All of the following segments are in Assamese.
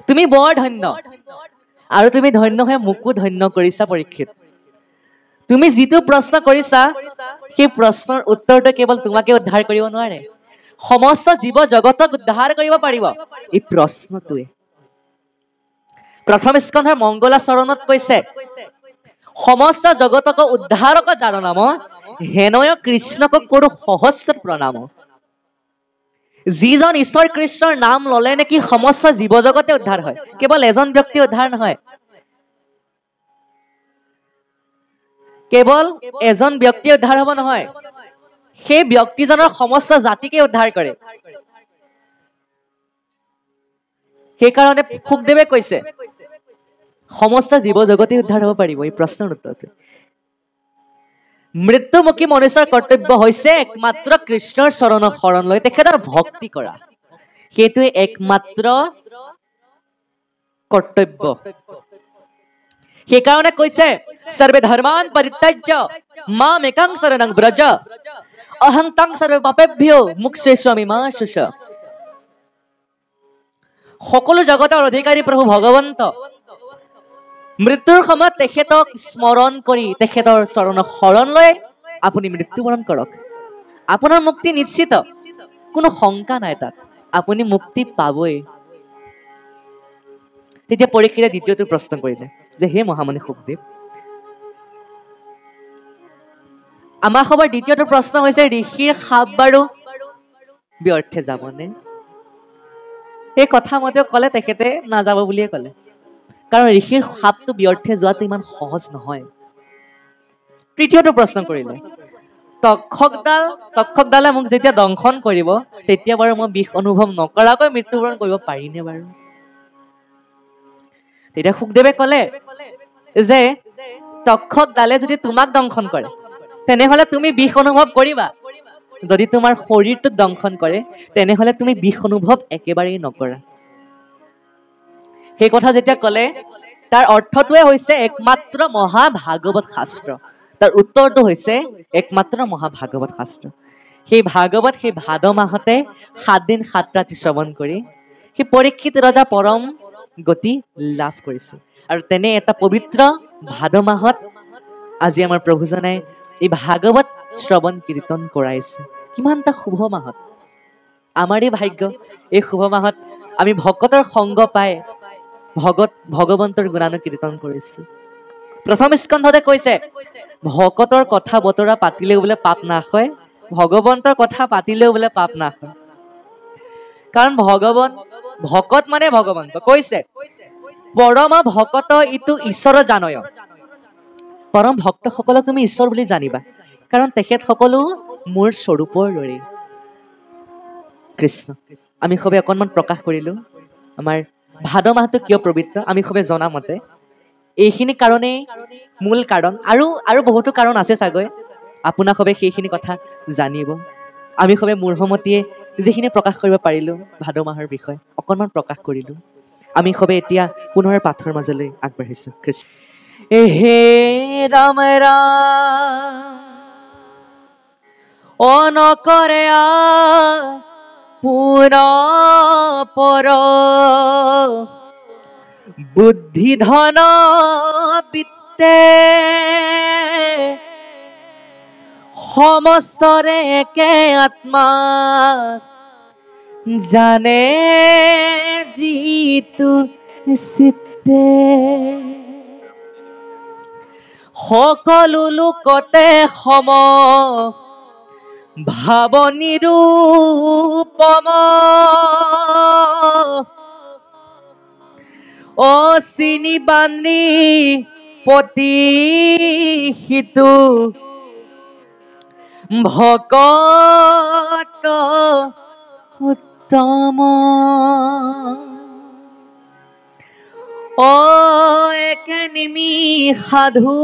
তুমি বৰ ধন্য আৰু তুমি ধন্য হৈ মোকো ধন্য কৰিছা পৰীক্ষিত তুমি যিটো প্ৰশ্ন কৰিছা সেই প্ৰশ্নৰ উত্তৰটো কেৱল তোমাকে উদ্ধাৰ কৰিব নোৱাৰে সমস্ত জীৱ জগতক উদ্ধাৰ কৰিব পাৰিব এই প্ৰশ্নটোৱে প্ৰথম স্কন্ধৰ মংগলা চৰণত কৈছে সমস্ত জগতক উদ্ধাৰক যাৰ নাম হেনয় কৃষ্ণক কৰো সহস্ৰ প্ৰণাম যিজন ঈশ্বৰ কৃষ্ণৰ নাম ললে নেকি সমস্ত জীৱ জগতে উদ্ধাৰ হয় কেৱল এজন ব্যক্তি উদ্ধাৰ নহয় কেৱল এজন ব্যক্তি উদ্ধাৰ হ'ব নহয় সেই ব্যক্তিজনৰ সমস্ত জাতিকে উদ্ধাৰ কৰে সেই কাৰণে সুখদেৱে কৈছে সমস্ত জীৱ জগতে উদ্ধাৰ হ'ব পাৰিব এই প্ৰশ্নৰ উত্তৰ আছে মৃত্যুমুখী মনুষ্যৰ কৰ্তব্য হৈছে একমাত্ৰ কৃষ্ণৰ চৰণৰ শৰণ লৈ তেখেতৰ ভক্তি কৰা সেইটোৱে একমাত্ৰ কৰ্তব্য সেইকাৰণে কৈছে সৰ্বে ধৰ্মান পৰিত্যাজ্য মাম একাং শৰণং ব্ৰজ অহং তং সৰ্বে পাপেভ্যো মুক্ষ্যস্যামি মা শুচ সকলো জগতৰ অধিকাৰী প্ৰভু ভগৱন্ত মৃত্যুৰ সময়ত তেখেতক স্মৰণ কৰি তেখেতৰ চৰণৰ শৰণ লৈ আপুনি মৃত্যুবৰণ কৰক আপোনাৰ মুক্তি নিশ্চিত কোনো শংকা নাই তাত আপুনি মুক্তি পাবই তেতিয়া পৰীক্ষিতে দ্বিতীয়টো প্ৰশ্ন কৰিলে যে হে মহামুনি সুখদেৱ আমাৰ খবৰ দ্বিতীয়টো প্ৰশ্ন হৈছে ঋষিৰ সাপ বাৰু ব্যৰ্থে যাবনে এই কথা মতে ক'লে তেখেতে নাযাব বুলিয়ে ক'লে কাৰণ ঋষিৰ সাপটো ব্যৰ্থে যোৱাটো ইমান সহজ নহয় তৃতীয়টো প্ৰশ্ন কৰিলে তক্ষকডালে মোক যেতিয়া দংশন কৰিব তেতিয়া বাৰু মই বিষ অনুভৱ নকৰাকৈ মৃত্যুবৰণ কৰিব পাৰিনে বাৰু তেতিয়া সুখদেৱে ক'লে যে তক্ষকডালে যদি তোমাক দংশন কৰে তেনেহলে তুমি বিষ অনুভৱ কৰিবা যদি তোমাৰ শৰীৰটোক দংশন কৰে তেনেহলে তুমি বিষ অনুভৱ একেবাৰেই নকৰা সেই কথা যেতিয়া ক'লে তাৰ অৰ্থটোৱে হৈছে একমাত্ৰ মহাভাগৱত শাস্ত্ৰ তাৰ উত্তৰটো হৈছে একমাত্ৰ মহাভাগৱত শাস্ত্ৰ সেই ভাগৱত সেই ভাদ মাহতে 7 দিন 7 ৰাতি শ্ৰৱণ কৰি সেই পৰীক্ষিত ৰজা পৰম গতি লাভ কৰিছে আৰু তেনে এটা পবিত্ৰ ভাদ মাহত আজি আমাৰ প্ৰভুজনে এই ভাগৱত শ্ৰৱণ কীৰ্তন কৰাইছে কিমান এটা শুভ মাহত আমাৰেই ভাগ্য এই শুভ মাহত আমি ভকতৰ সংগ পাই ভগৱন্তৰ গুণানুকীৰ্তন কৰিছো প্ৰথম স্কন্ধতে কৈছে ভকতৰ কথা বতৰা পাতিলেও বোলে পাপ নাশ হয় ভগৱন্তৰ কথা পাতিলেও বোলে পাপ নাশ হয় কাৰণ ভকত মানে ভগৱন্ত কৈছে পৰম ভকত ইটো ঈশ্বৰ জানয় পৰম ভক্তসকলক তুমি ঈশ্বৰ বুলি জানিবা কাৰণ তেখেত সকলো মোৰ স্বৰূপৰ দৰে কৃষ্ণ আমি সবে অকণমান প্ৰকাশ কৰিলো আমাৰ ভাদ মাহটো কিয় পবিত্ৰ আমি সবে জনা মতে এইখিনি কাৰণেই মূল কাৰণ আৰু বহুতো কাৰণ আছে চাগৈ আপোনাক সবে সেইখিনি কথা জানিব আমি সবে মূৰ্হমতীয়ে যিখিনি প্ৰকাশ কৰিব পাৰিলো ভাদ মাহৰ বিষয়ে অকণমান প্ৰকাশ কৰিলো আমি সবে এতিয়া পুনৰ পাঠৰ মাজলৈ আগবাঢ়িছো কৃষ্ণ হে ৰাম ৰাম অনকৰে পুৰ পৰ বুদ্ধি ধন বিত্তে সমস্তৰে একে আত্মা জানে যিটো চিত্তে সকলো লোকতে সম ভাব নিৰূপম অচিনি বান্দি প্ৰতিহিতু ভকত উত্তম একে নিমি সাধু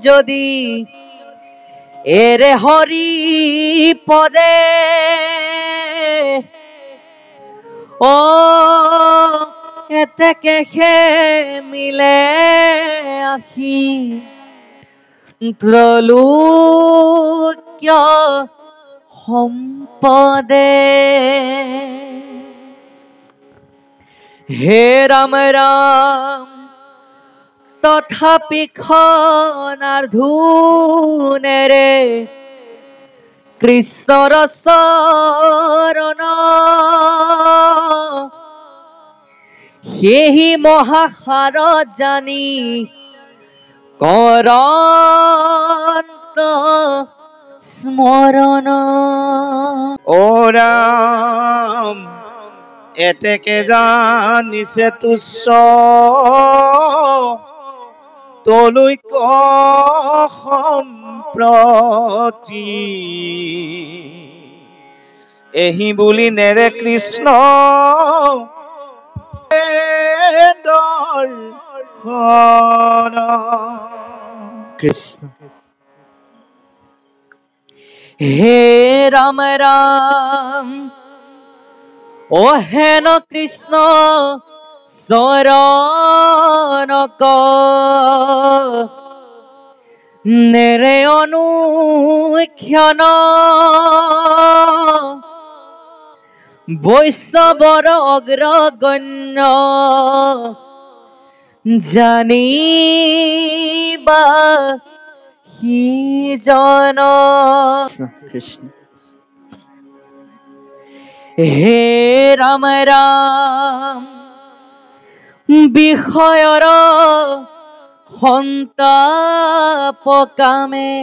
যদি এৰে হৰি পদে এতেকে মিলে আখি ত্ৰলোক্য সম্পদে হে রাম রাম তথাপি খনার ধুনেরে কৃষ্ণর শরণ সেহি মহাসার জানি করন্ত স্মরণ। ও রাম এতেকে জানিছে তুচ্ছ তলৈক সম্প্ৰতি এহি বুলি নেৰে কৃষ্ণ দৰ্শন। কৃষ্ণ হে ৰাম ৰাম ও হেন কৃষ্ণ শৰণ নেৰে অনুক্ষণ বৈষ্ণৱৰ অগ্ৰগণ্য জানিবা সিজন। কৃষ্ণ হে ৰাম ৰাম বিষয়ৰ সন্তাপ কামে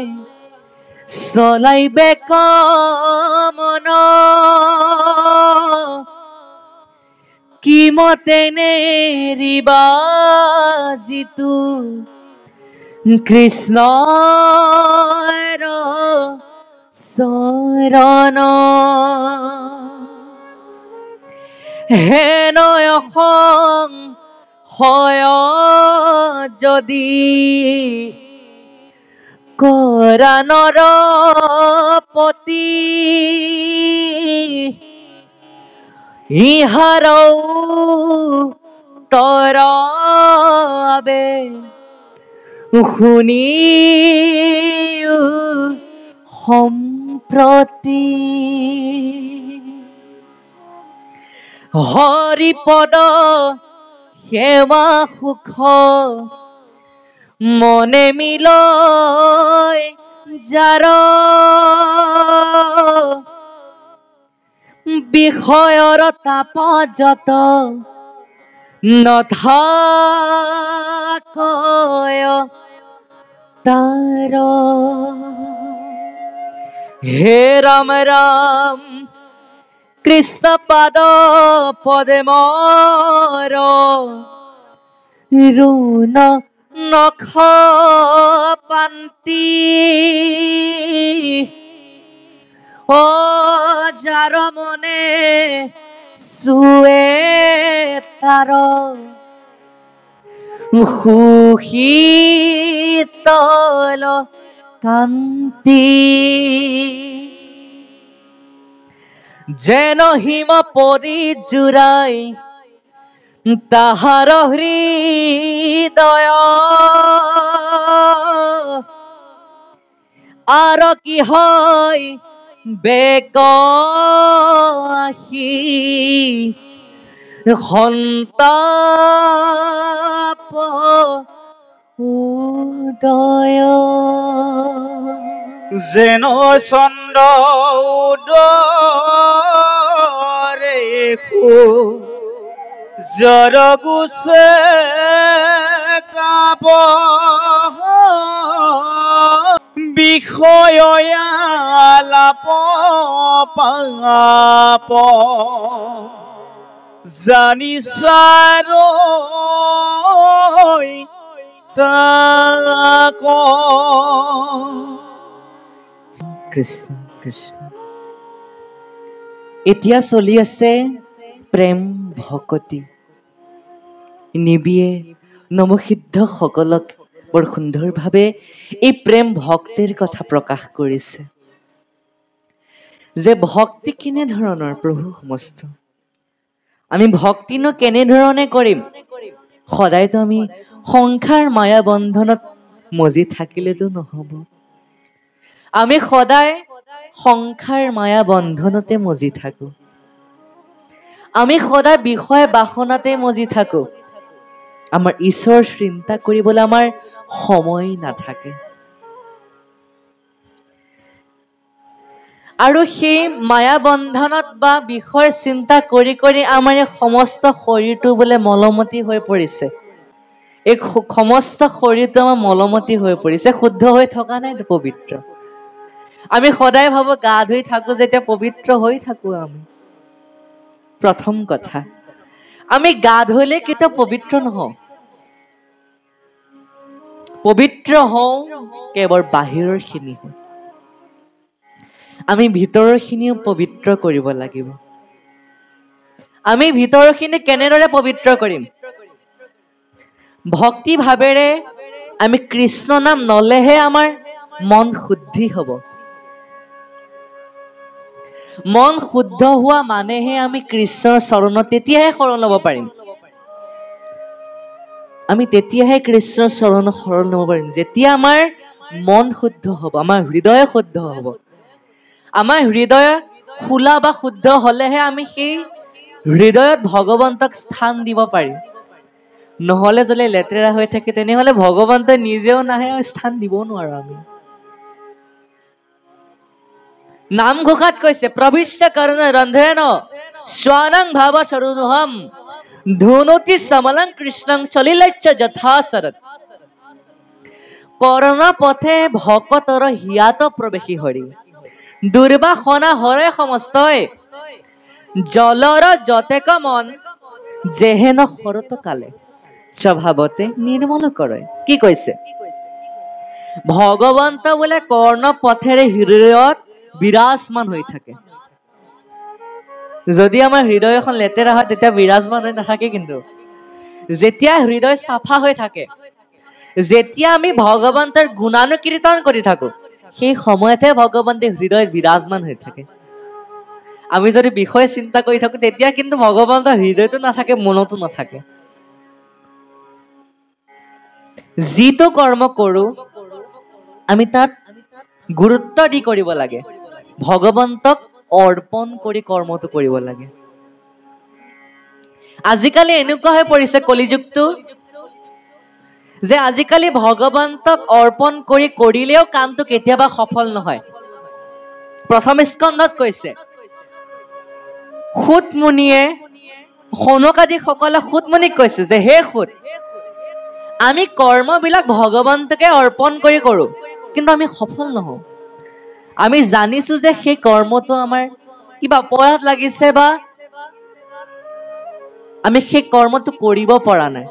চলাইবে কামন কিমতে নেৰিবা যিটো কৃষ্ণৰ চৰণ। হেন হয় যদি কৰা নৰপতি ইহাৰও তৰ আবে শুনি সম্প্ৰতি হৰিপদ সেৱা সুখ মনে মিলয় যাৰ বিষয়ৰ তাপ যত নথাকয় তাৰ। হে ৰাম ৰাম কৃষ্ণ পাদ পদ্মৰ ৰুণ নখ পান্তি ও যাৰ মনে চুৱে তাৰ সুশীতল কান্তি যেন হিম পৰি জুৰাই তাহাৰ হৃদয় আৰ কি হয় বেগ আহি সন্তাপ উদয়। যেন চন্দ্ৰ উদৰে জৰ গুছে কাব বিষয় আলাপ পাপ জানিছাৰ তাক। কৃষ্ণ কৃষ্ণ এতিয়া চলি আছে প্ৰেম ভকতি নিবিয়ে নমসিদ্ধ সকলক বৰ সুন্দৰভাৱে এই প্ৰেম ভক্তিৰ কথা প্ৰকাশ কৰিছে যে ভক্তি কেনেধৰণৰ প্ৰভু সমস্ত আমি ভক্তিনো কেনেধৰণে কৰিম সদায়তো আমি সংসাৰ মায়া বন্ধনত মজি থাকিলেতো নহব আমি সদায় সংসাৰ মায়া বন্ধনতে মজি থাকো আমি সদায় বিষয় বাসনাতে মজি থাকো আমাৰ ঈশ্বৰ চিন্তা কৰিবলৈ আমাৰ সময় নাথাকে আৰু সেই মায়া বন্ধনত বা বিষয়ৰ চিন্তা কৰি কৰি আমাৰ সমস্ত শৰীৰটো বোলে মলমতি হৈ পৰিছে এই সমস্ত শৰীৰটো আমাৰ মলমতি হৈ পৰিছে শুদ্ধ হৈ থকা নাই পবিত্ৰ আমি সদায় ভাবো গা ধুই থাকো যেতিয়া পবিত্ৰ হৈ থাকো আমি প্ৰথম কথা আমি গা ধুলে কেতিয়াও পবিত্ৰ নহওঁ পবিত্ৰ হওঁ কেৱল বাহিৰৰ খিনি আমি ভিতৰৰ খিনিও পবিত্ৰ কৰিব লাগিব আমি ভিতৰৰ খিনি কেনেদৰে পবিত্ৰ কৰিম ভক্তি ভাৱেৰে আমি কৃষ্ণ নাম নলেহে আমাৰ মন শুদ্ধি হ'ব মন শুদ্ধ হোৱা মানেহে আমি কৃষ্ণৰ চৰণত তেতিয়াহে শৰণ ল'ব পাৰিম আমি তেতিয়াহে কৃষ্ণৰ চৰণত শৰণ ল'ব পাৰিম যেতিয়া আমাৰ মন শুদ্ধ হ'ব আমাৰ হৃদয় শুদ্ধ হ'ব আমাৰ হৃদয় খোলা বা শুদ্ধ হলেহে আমি সেই হৃদয়ত ভগৱন্তক স্থান দিব পাৰিম নহলে যদি লেতেৰা হৈ থাকে তেনেহলে ভগৱন্তই নিজেও নাহে আৰু স্থান দিব নোৱাৰো আমি নামঘোষাত কৈছে প্ৰবিষ্ট কৰ্ণ ৰন্ধেন স্বানং ভাৱ সৰুহম ধুনতি সমলং কৃষ্ণং চলিলচ্য যথা শৰৎ কৰ্ণ পথে ভকতৰ হিয়াত প্ৰবেশী হৰি দুৰ্বাসনা হৰে সমস্তই জলৰ যতেক মন যেহেন শৰৎ কালে স্বভাৱতে নিৰ্মল কৰে কি কৈছে ভগৱন্ত বোলে কৰ্ণ পথেৰে হৃদয়ত বিৰাজমান হৈ থাকে যদি আমাৰ হৃদয় এখন লেতেৰা হয় তেতিয়া বিৰাজমান হৈ নাথাকে কিন্তু যেতিয়া হৃদয় চাফা হৈ থাকে যেতিয়া আমি ভগৱন্তৰ গুণানুকীৰ্তন কৰি থাকো সেই সময়তে ভগৱন্তে হৃদয়ত বিৰাজমান হৈ থাকে আমি যদি বিষয় চিন্তা কৰি থাকো তেতিয়া কিন্তু ভগৱন্তৰ হৃদয়টো নাথাকে মনতো নাথাকে যিটো কৰ্ম কৰো আমি তাত গুৰুত্ব দি কৰিব লাগে ভগৱন্তক অৰ্পণ কৰি কৰ্মটো কৰিব লাগে আজিকালি এনেকুৱা হৈ পৰিছে কলিযুগটো যে আজিকালি ভগৱন্তক অৰ্পণ কৰি কৰিলেও কামটো কেতিয়াবা সফল নহয় প্ৰথম স্কন্ধত কৈছে সুত মুনিয়ে সনকাদি সকলে সুত মুনিক কৈছে যে হে সুত আমি কৰ্মবিলাক ভগৱন্তকে অৰ্পণ কৰি কৰো কিন্তু আমি সফল নহওঁ আমি জানিছো যে সেই কৰ্মটো আমাৰ কিবা অপৰাধ লাগিছে বা আমি সেই কৰ্মটো কৰিব পৰা নাই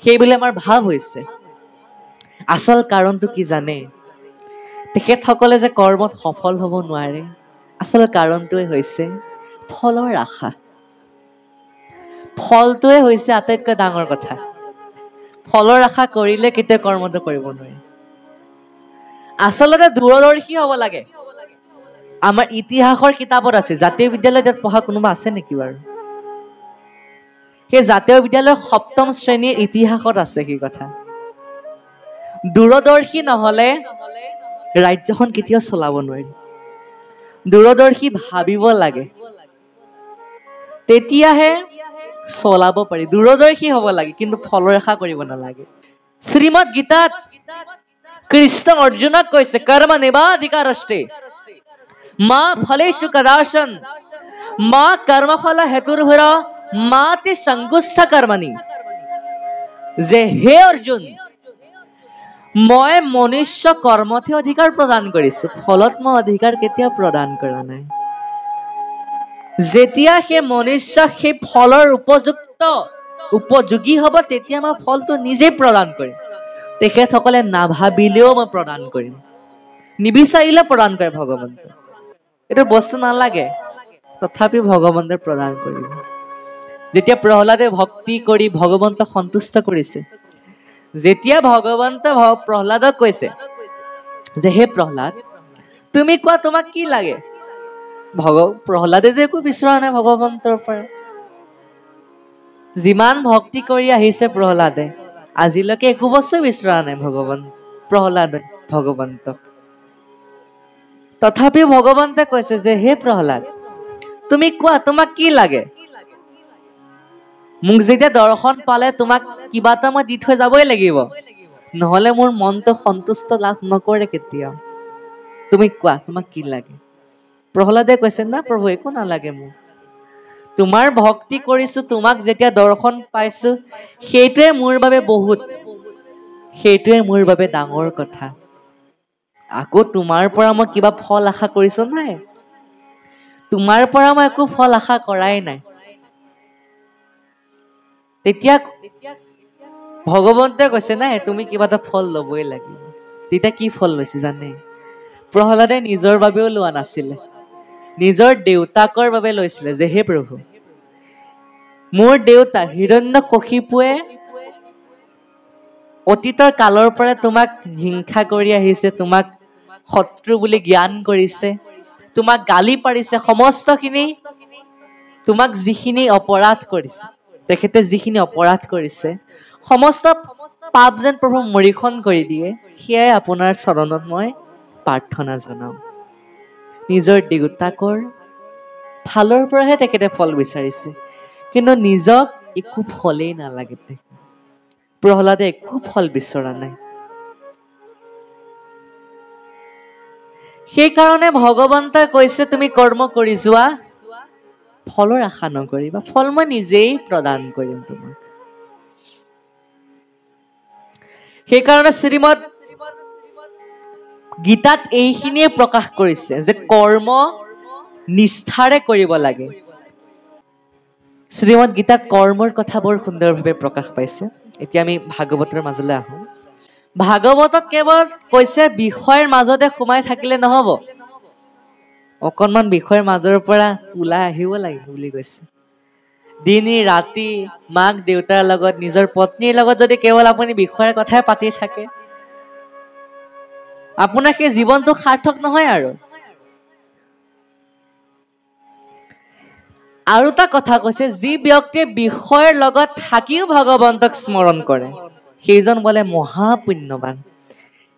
সেইবুলি আমাৰ ভাৱ হৈছে আচল কাৰণটো কি জানে তেখেতসকলে যে কৰ্মত সফল হ'ব নোৱাৰে আচল কাৰণটোৱে হৈছে ফলৰ আশা ফলটোৱে হৈছে আটাইতকৈ ডাঙৰ কথা ফলৰ আশা কৰিলে কেতিয়া কৰ্মটো কৰিব নোৱাৰে আচলতে দূৰদৰ্শী হ'ব লাগে আমাৰ ইতিহাসৰ কিতাপত আছে জাতীয় বিদ্যালয়ত পঢ়া কোনোবা আছে নেকি বাৰু সেই জাতীয় বিদ্যালয়ৰ সপ্তম শ্ৰেণীৰ ইতিহাসত আছে কি কথা দূৰদৰ্শী নহলে ৰাজ্যখন কেতিয়াও চলাব নোৱাৰি দূৰদৰ্শী ভাবিব লাগে তেতিয়াহে চলাব পাৰি দূৰদৰ্শী হ'ব লাগে কিন্তু ফলৰ আশা কৰিব নালাগে শ্ৰীমদ গীতাত কৃষ্ণ অৰ্জুনক কৈছে কৰ্ম নিবাধিকাৰস্তে মা ফলেষু কদাচন মা কৰ্মফল হেতুৰ্ভুৰ মা তে সংগুষ্ঠ কৰ্মণি যে হে অৰ্জুন মই মনুষ্য কৰ্মতে অধিকাৰ প্ৰদান কৰিছো ফলত মই অধিকাৰ কেতিয়াও প্ৰদান কৰা নাই যেতিয়া সেই মনুষ্য সেই ফলৰ উপযোগী হ'ব তেতিয়া মই ফলটো নিজে প্ৰদান কৰিম তেখেতসকলে নাভাবিলেও মই প্ৰদান কৰিম নিবিচাৰিলে প্ৰদান কৰে ভগৱন্ত এইটো বস্তু নালাগে তথাপি ভগৱন্তে প্ৰদান কৰিব যেতিয়া প্ৰহ্লাদে ভক্তি কৰি ভগৱন্তক সন্তুষ্ট কৰিছে যেতিয়া ভগৱন্ত প্ৰহ্লাদক কৈছে যে হে প্ৰহ্লাদ তুমি কোৱা তোমাক কি লাগে প্ৰহ্লাদে যে একো বিচৰা নাই ভগৱন্তৰ পৰা যিমান ভক্তি কৰি আহিছে প্ৰহ্লাদে আজিলৈকে একো বস্তু বিচৰা নাই প্ৰহ্লাদে ভগৱন্তক তথাপিও ভগৱন্তে কৈছে যে হে প্ৰহ্লাদ তুমি কোৱা তোমাক কি লাগে মোক যেতিয়া দৰ্শন পালে তোমাক কিবা এটা মই দি থৈ যাবই লাগিব, নহলে মোৰ মনটো সন্তুষ্ট লাভ নকৰে কেতিয়াও। তুমি কোৱা তোমাক কি লাগে? প্ৰহ্লাদে কৈছে না প্ৰভু একো নালাগে মোক, তোমাৰ ভক্তি কৰিছো, তোমাক যেতিয়া দৰ্শন পাইছো সেইটোৱে মোৰ বাবে বহুত, সেইটোৱে মোৰ বাবে ডাঙৰ কথা। আকৌ তোমাৰ পৰা মই কিবা ফল আশা কৰিছো নাই, তোমাৰ পৰা মই একো ফল আশা কৰাই নাই। তেতিয়া ভগৱন্তই কৈছে নাই তুমি কিবা এটা ফল লবই লাগিব। তেতিয়া কি ফল লৈছে জানে? প্ৰহ্লাদে নিজৰ বাবেও লোৱা নাছিলে, নিজৰ দেউতাকৰ বাবে লৈছিলে যে হে প্ৰভু, মোৰ দেউতা হিৰণ্যকশিপুৱে অতীতৰ কালৰ পৰা তোমাক হিংসা কৰি আহিছে, তোমাক শত্ৰু বুলি জ্ঞান কৰিছে, তোমাক গালি পাৰিছে, সমস্তখিনি তোমাক যিখিনি অপৰাধ কৰিছে, তেখেতে যিখিনি অপৰাধ কৰিছে সমস্ত পাপ যেন প্ৰভু মৰিখন কৰি দিয়ে, সেয়াই আপোনাৰ চৰণত মই প্ৰাৰ্থনা জনাও। নিজৰ দেউতাকৰ ফালৰ পৰাহে তেখেতে ফল বিচাৰিছে, কিন্তু নিজক একো ফলেই নালাগে। প্ৰহ্লাদে একো ফল বিচৰা নাই। সেইকাৰণে ভগৱন্তই কৈছে তুমি কৰ্ম কৰি যোৱা, ফলৰ আশা নকৰিবা, ফল মই নিজেই প্ৰদান কৰিম তোমাক। সেইকাৰণে শ্ৰীমদ গীতাত এইখিনিয়ে প্ৰকাশ কৰিছে যে কৰ্ম নিষ্ঠাৰে কৰিব লাগে। শ্ৰীমদ গীতাত কৰ্মৰ কথা বৰ সুন্দৰভাৱে প্ৰকাশ পাইছে। এতিয়া আমি ভাগৱতৰ মাজলৈ আহোঁ। ভাগৱতত কেৱল কৈছে বিষয়ৰ মাজতে সোমাই থাকিলে নহব, অকণমান বিষয়ৰ মাজৰ পৰা ওলাই আহিব লাগিব বুলি কৈছে। দিনে ৰাতি মাক দেউতাৰ লগত, নিজৰ পত্নীৰ লগত যদি কেৱল আপুনি বিষয়ৰ কথাই পাতি থাকে, আপোনাৰ সেই জীৱনটো সাৰ্থক নহয়। আৰু এটা কথা কৈছে, যি ব্যক্তিয়ে বিষয়ৰ লগত থাকিও ভগৱন্তক স্মৰণ কৰে সেইজন বোলে মহাপুণ্যৱান,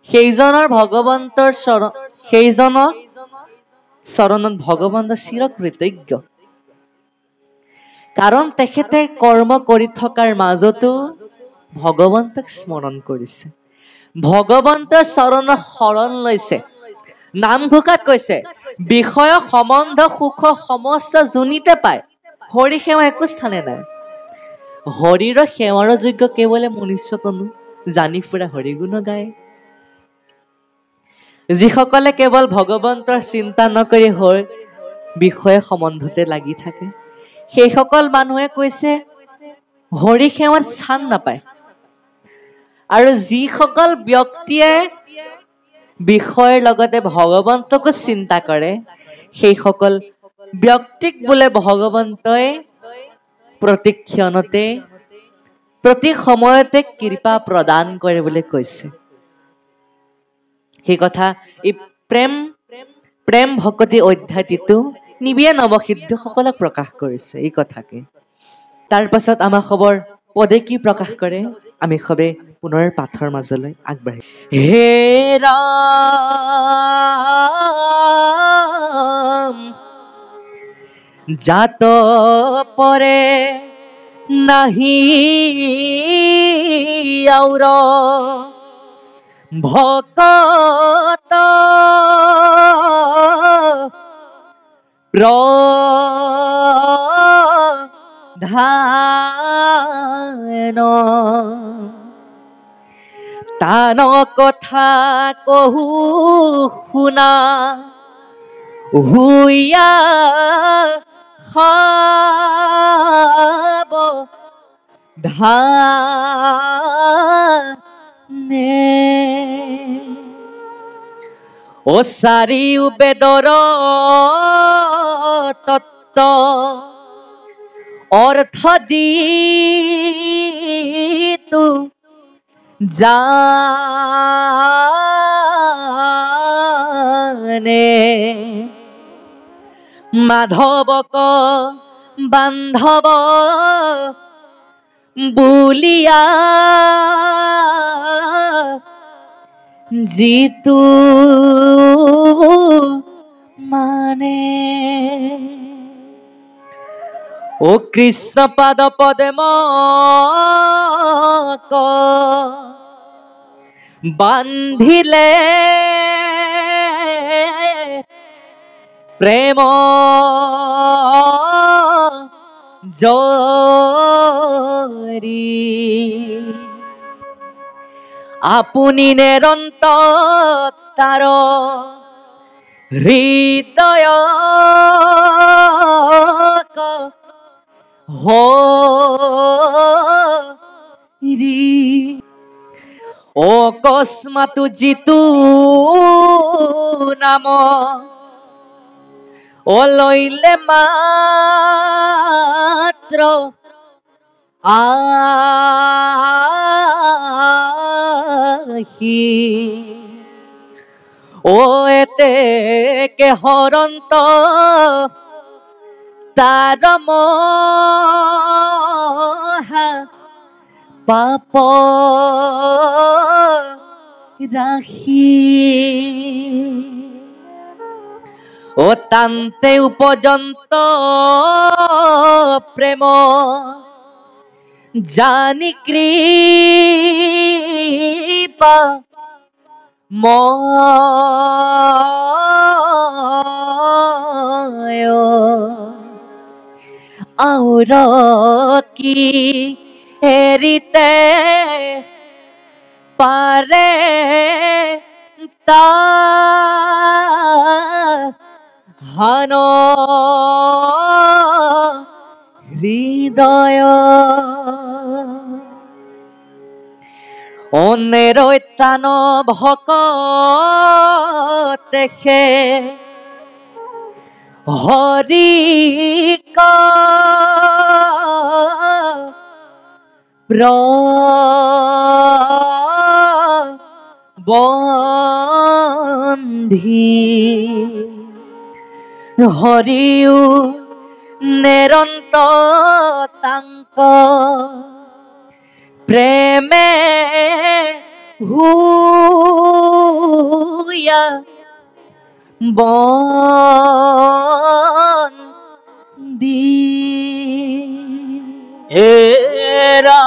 সেইজনৰ ভগৱন্তৰ সেইজনক চৰণত ভগৱন্ত চিৰকৃতজ্ঞ। কাৰণ তেখেতে কৰ্ম কৰি থকাৰ মাজতো ভগৱন্তক স্মৰণ কৰিছে, ভগৱন্তৰ চৰণত শৰণ লৈছে। নামঘোষাত কৈছে বিষয় সম্বন্ধ সুখ সমস্ত যোনিতে পায়, হৰি সেৱা একো স্থানে নাই। হৰিৰ সেৱাৰ যোগ্য কেৱলে মনুষ্য তনু, জানি ফুৰা হৰি গুণ গায়। যিসকলে কেৱল ভগৱন্তৰ চিন্তা নকৰি হৰি বিষয় সম্বন্ধতে লাগি থাকে, সেইসকল মানুহে কৈছে হৰি সেৱাত স্থান নাপায়। আৰু যিসকল ব্যক্তিয়ে বিষয়ৰ লগতে ভগৱন্তকো চিন্তা কৰে, সেইসকল ব্যক্তিক বোলে ভগৱন্তই প্ৰতি ক্ষণতে প্ৰতি সময়তে কৃপা প্ৰদান কৰে বুলি কৈছে। সেই কথা এই প্ৰেম ভকতি অধ্যায়টো নিবিড় নৱসিদ্ধ সকলক প্ৰকাশ কৰিছে এই কথাকে। তাৰ পাছত আমাক খবৰ পদে কি প্ৰকাশ কৰে, আমি সবে পুনৰ পাঠৰ মাজলৈ আগবাঢ়ি। হে ৰাম জাত পৰে নাহি আউৰ, ভকত প্ৰধান, তান কথা কহু শুনা হুইয়া সাৱধানে। ও চাৰিও বেদৰ তত্ত্ব অৰ্থ যিটো জানে, মাধৱক বান্ধৱ বুলিয়া যিটো মানে, ও কৃষ্ণ পাদ পদে মক বান্ধিলে প্ৰেম জৰি আপুনি নিৰন্তৰ তাৰ হৃদয় হৰি অকস্মাৎ যিটো নাম লইলে মাত্ৰ আহি ও এতেকে হৰন্ত তাৰ মহা পাপ ৰাখি ও তান্তে উপযন্ত প্ৰেম জানি কৃপা ময় আউৰ কি এৰিতে পাৰে তাহান হৃদয় অনেৰৈ ত্ৰাণ ভকতেখে হৰিক বন্ধি হৰিও নিৰন্তৰ তাংক প্ৰেমে হুয়া বন্দি এৰা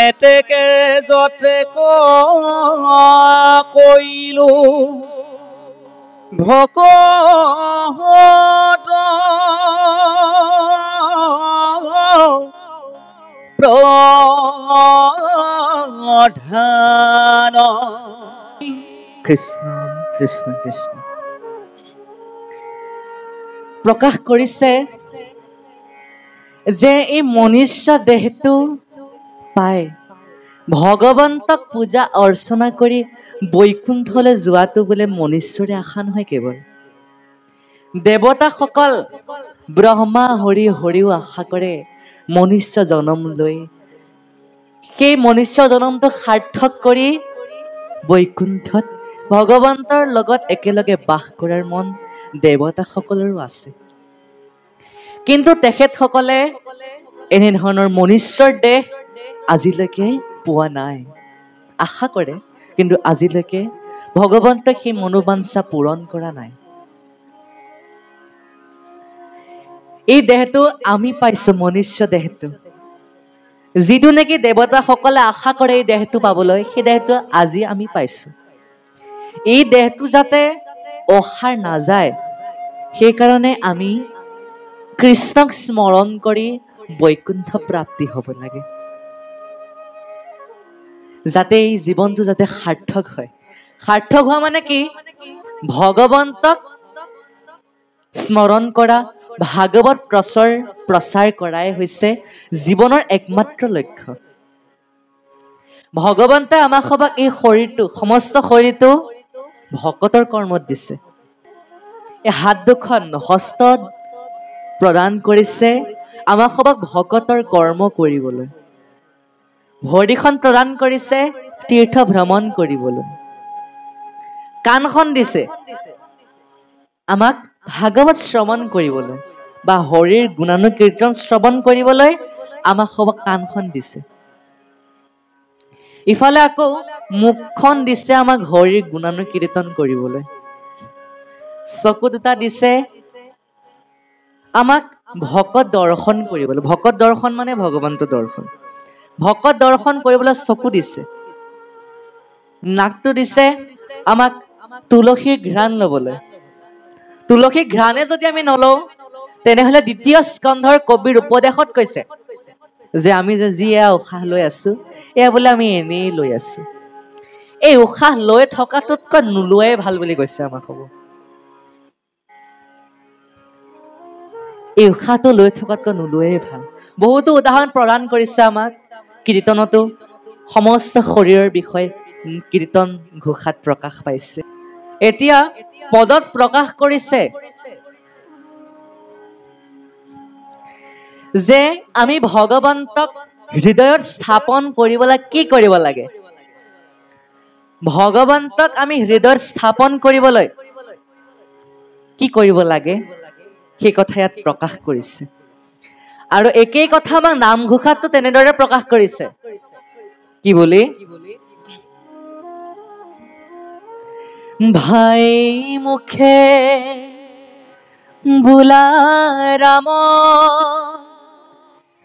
এতেকে যতে কইলো ভকত প্ৰধান কৃষ্ণ কৃষ্ণ কৃষ্ণ প্ৰকাশ কৰিছে যে এই মনুষ্য দেহটো পাই ভগৱন্তক পূজা অৰ্চনা কৰি বৈকুণ্ঠলৈ যোৱাটো বোলে মনুষ্যৰে আশা নহয়। কেৱল দেৱতাসকল ব্ৰহ্মা হৰি হৰিও আশা কৰে মনুষ্য জনম লৈ সেই মনুষ্য জনমটো সাৰ্থক কৰি বৈকুণ্ঠত ভগৱন্তৰ লগত একেলগে বাস কৰাৰ মন দেৱতাসকলৰো আছে। কিন্তু তেখেতসকলে এনেধৰণৰ মনুষ্যৰ দেহ আজিলৈকে পোৱা নাই। আশা কৰে কিন্তু আজিলৈকে ভগৱন্তই সেই মনোবাঞ্ছা পূৰণ কৰা নাই। এই দেহটো আমি পাইছো, মনুষ্য দেহটো, যিটো নেকি দেৱতাসকলে আশা কৰে এই দেহটো পাবলৈ, সেই দেহটো আজি আমি পাইছো। এই দেহটো যাতে অসাৰ নাযায় সেইকাৰণে আমি কৃষ্ণক স্মৰণ কৰি বৈকুণ্ঠ প্ৰাপ্তি হ'ব লাগে, যাতে এই জীৱনটো যাতে সাৰ্থক হয়। সাৰ্থক হোৱা মানে কি? ভগৱন্তক স্মৰণ কৰা, ভাগৱত প্ৰচাৰ কৰাই হৈছে জীৱনৰ একমাত্ৰ লক্ষ্য। ভগৱন্তই আমাক সবাক এই শৰীৰটো, সমস্ত শৰীৰটো ভকতৰ কৰ্মত দিছে। এই হাত দুখন হস্ত প্ৰদান কৰিছে আমাক সবাক ভকতৰ কৰ্ম কৰিবলৈ। ভৰিখন প্ৰদান কৰিছে তীৰ্থ ভ্ৰমণ কৰিবলৈ। কাণখন দিছে আমাক ভাগৱত শ্ৰৱণ কৰিবলৈ বা হৰিৰ গুণানুকীৰ্তন শ্ৰৱণ কৰিবলৈ আমাক সবাক কাণখন দিছে। ইফালে আকৌ মুখখন দিছে আমাক হৰিৰ গুণানুকীৰ্তন কৰিবলৈ। চকু দুটা দিছে আমাক ভকত দৰ্শন কৰিবলৈ, ভকত দৰ্শন মানে ভগৱন্ত দৰ্শন, ভকত দৰ্শন কৰিবলৈ চকু দিছে, নাকটো দিছে আমাক তুলসীৰ ঘ্ৰাণ ল'বলৈ। তুলসীৰ ঘ্ৰাণে যদি আমি নলওঁ তেনেহলে দ্বিতীয় স্কন্ধৰ কবিৰ উপদেশত কৈছে যে আমি যে যি উশাহ লৈ আছো এয়া বোলে আমি এনেই লৈ আছো, এই উশাহ লৈ থকাটোতকৈ নোলোৱাই ভাল বুলি কৈছে আমাক। হ'ব এই উশাহটো লৈ থকাতকৈ নোলোৱাই ভাল। বহুতো উদাহৰণ প্ৰদান কৰিছে আমাক কীৰ্তনতো, সমস্ত শৰীৰৰ বিষয়ে কীৰ্তন ঘোষাত প্ৰকাশ পাইছে। এতিয়া পদত প্ৰকাশ কৰিছে যে আমি ভগৱন্তক হৃদয়ত স্থাপন কৰিবলৈ কি কৰিব লাগে। ভগৱন্তক আমি হৃদয়ত স্থাপন কৰিবলৈ কি কৰিব লাগে সেই কথা ইয়াত প্ৰকাশ কৰিছে। আৰু একেই কথা আমাক নামঘোষাতো তেনেদৰে প্ৰকাশ কৰিছে। কি বুলি? ভাই মুখে বোলা ৰাম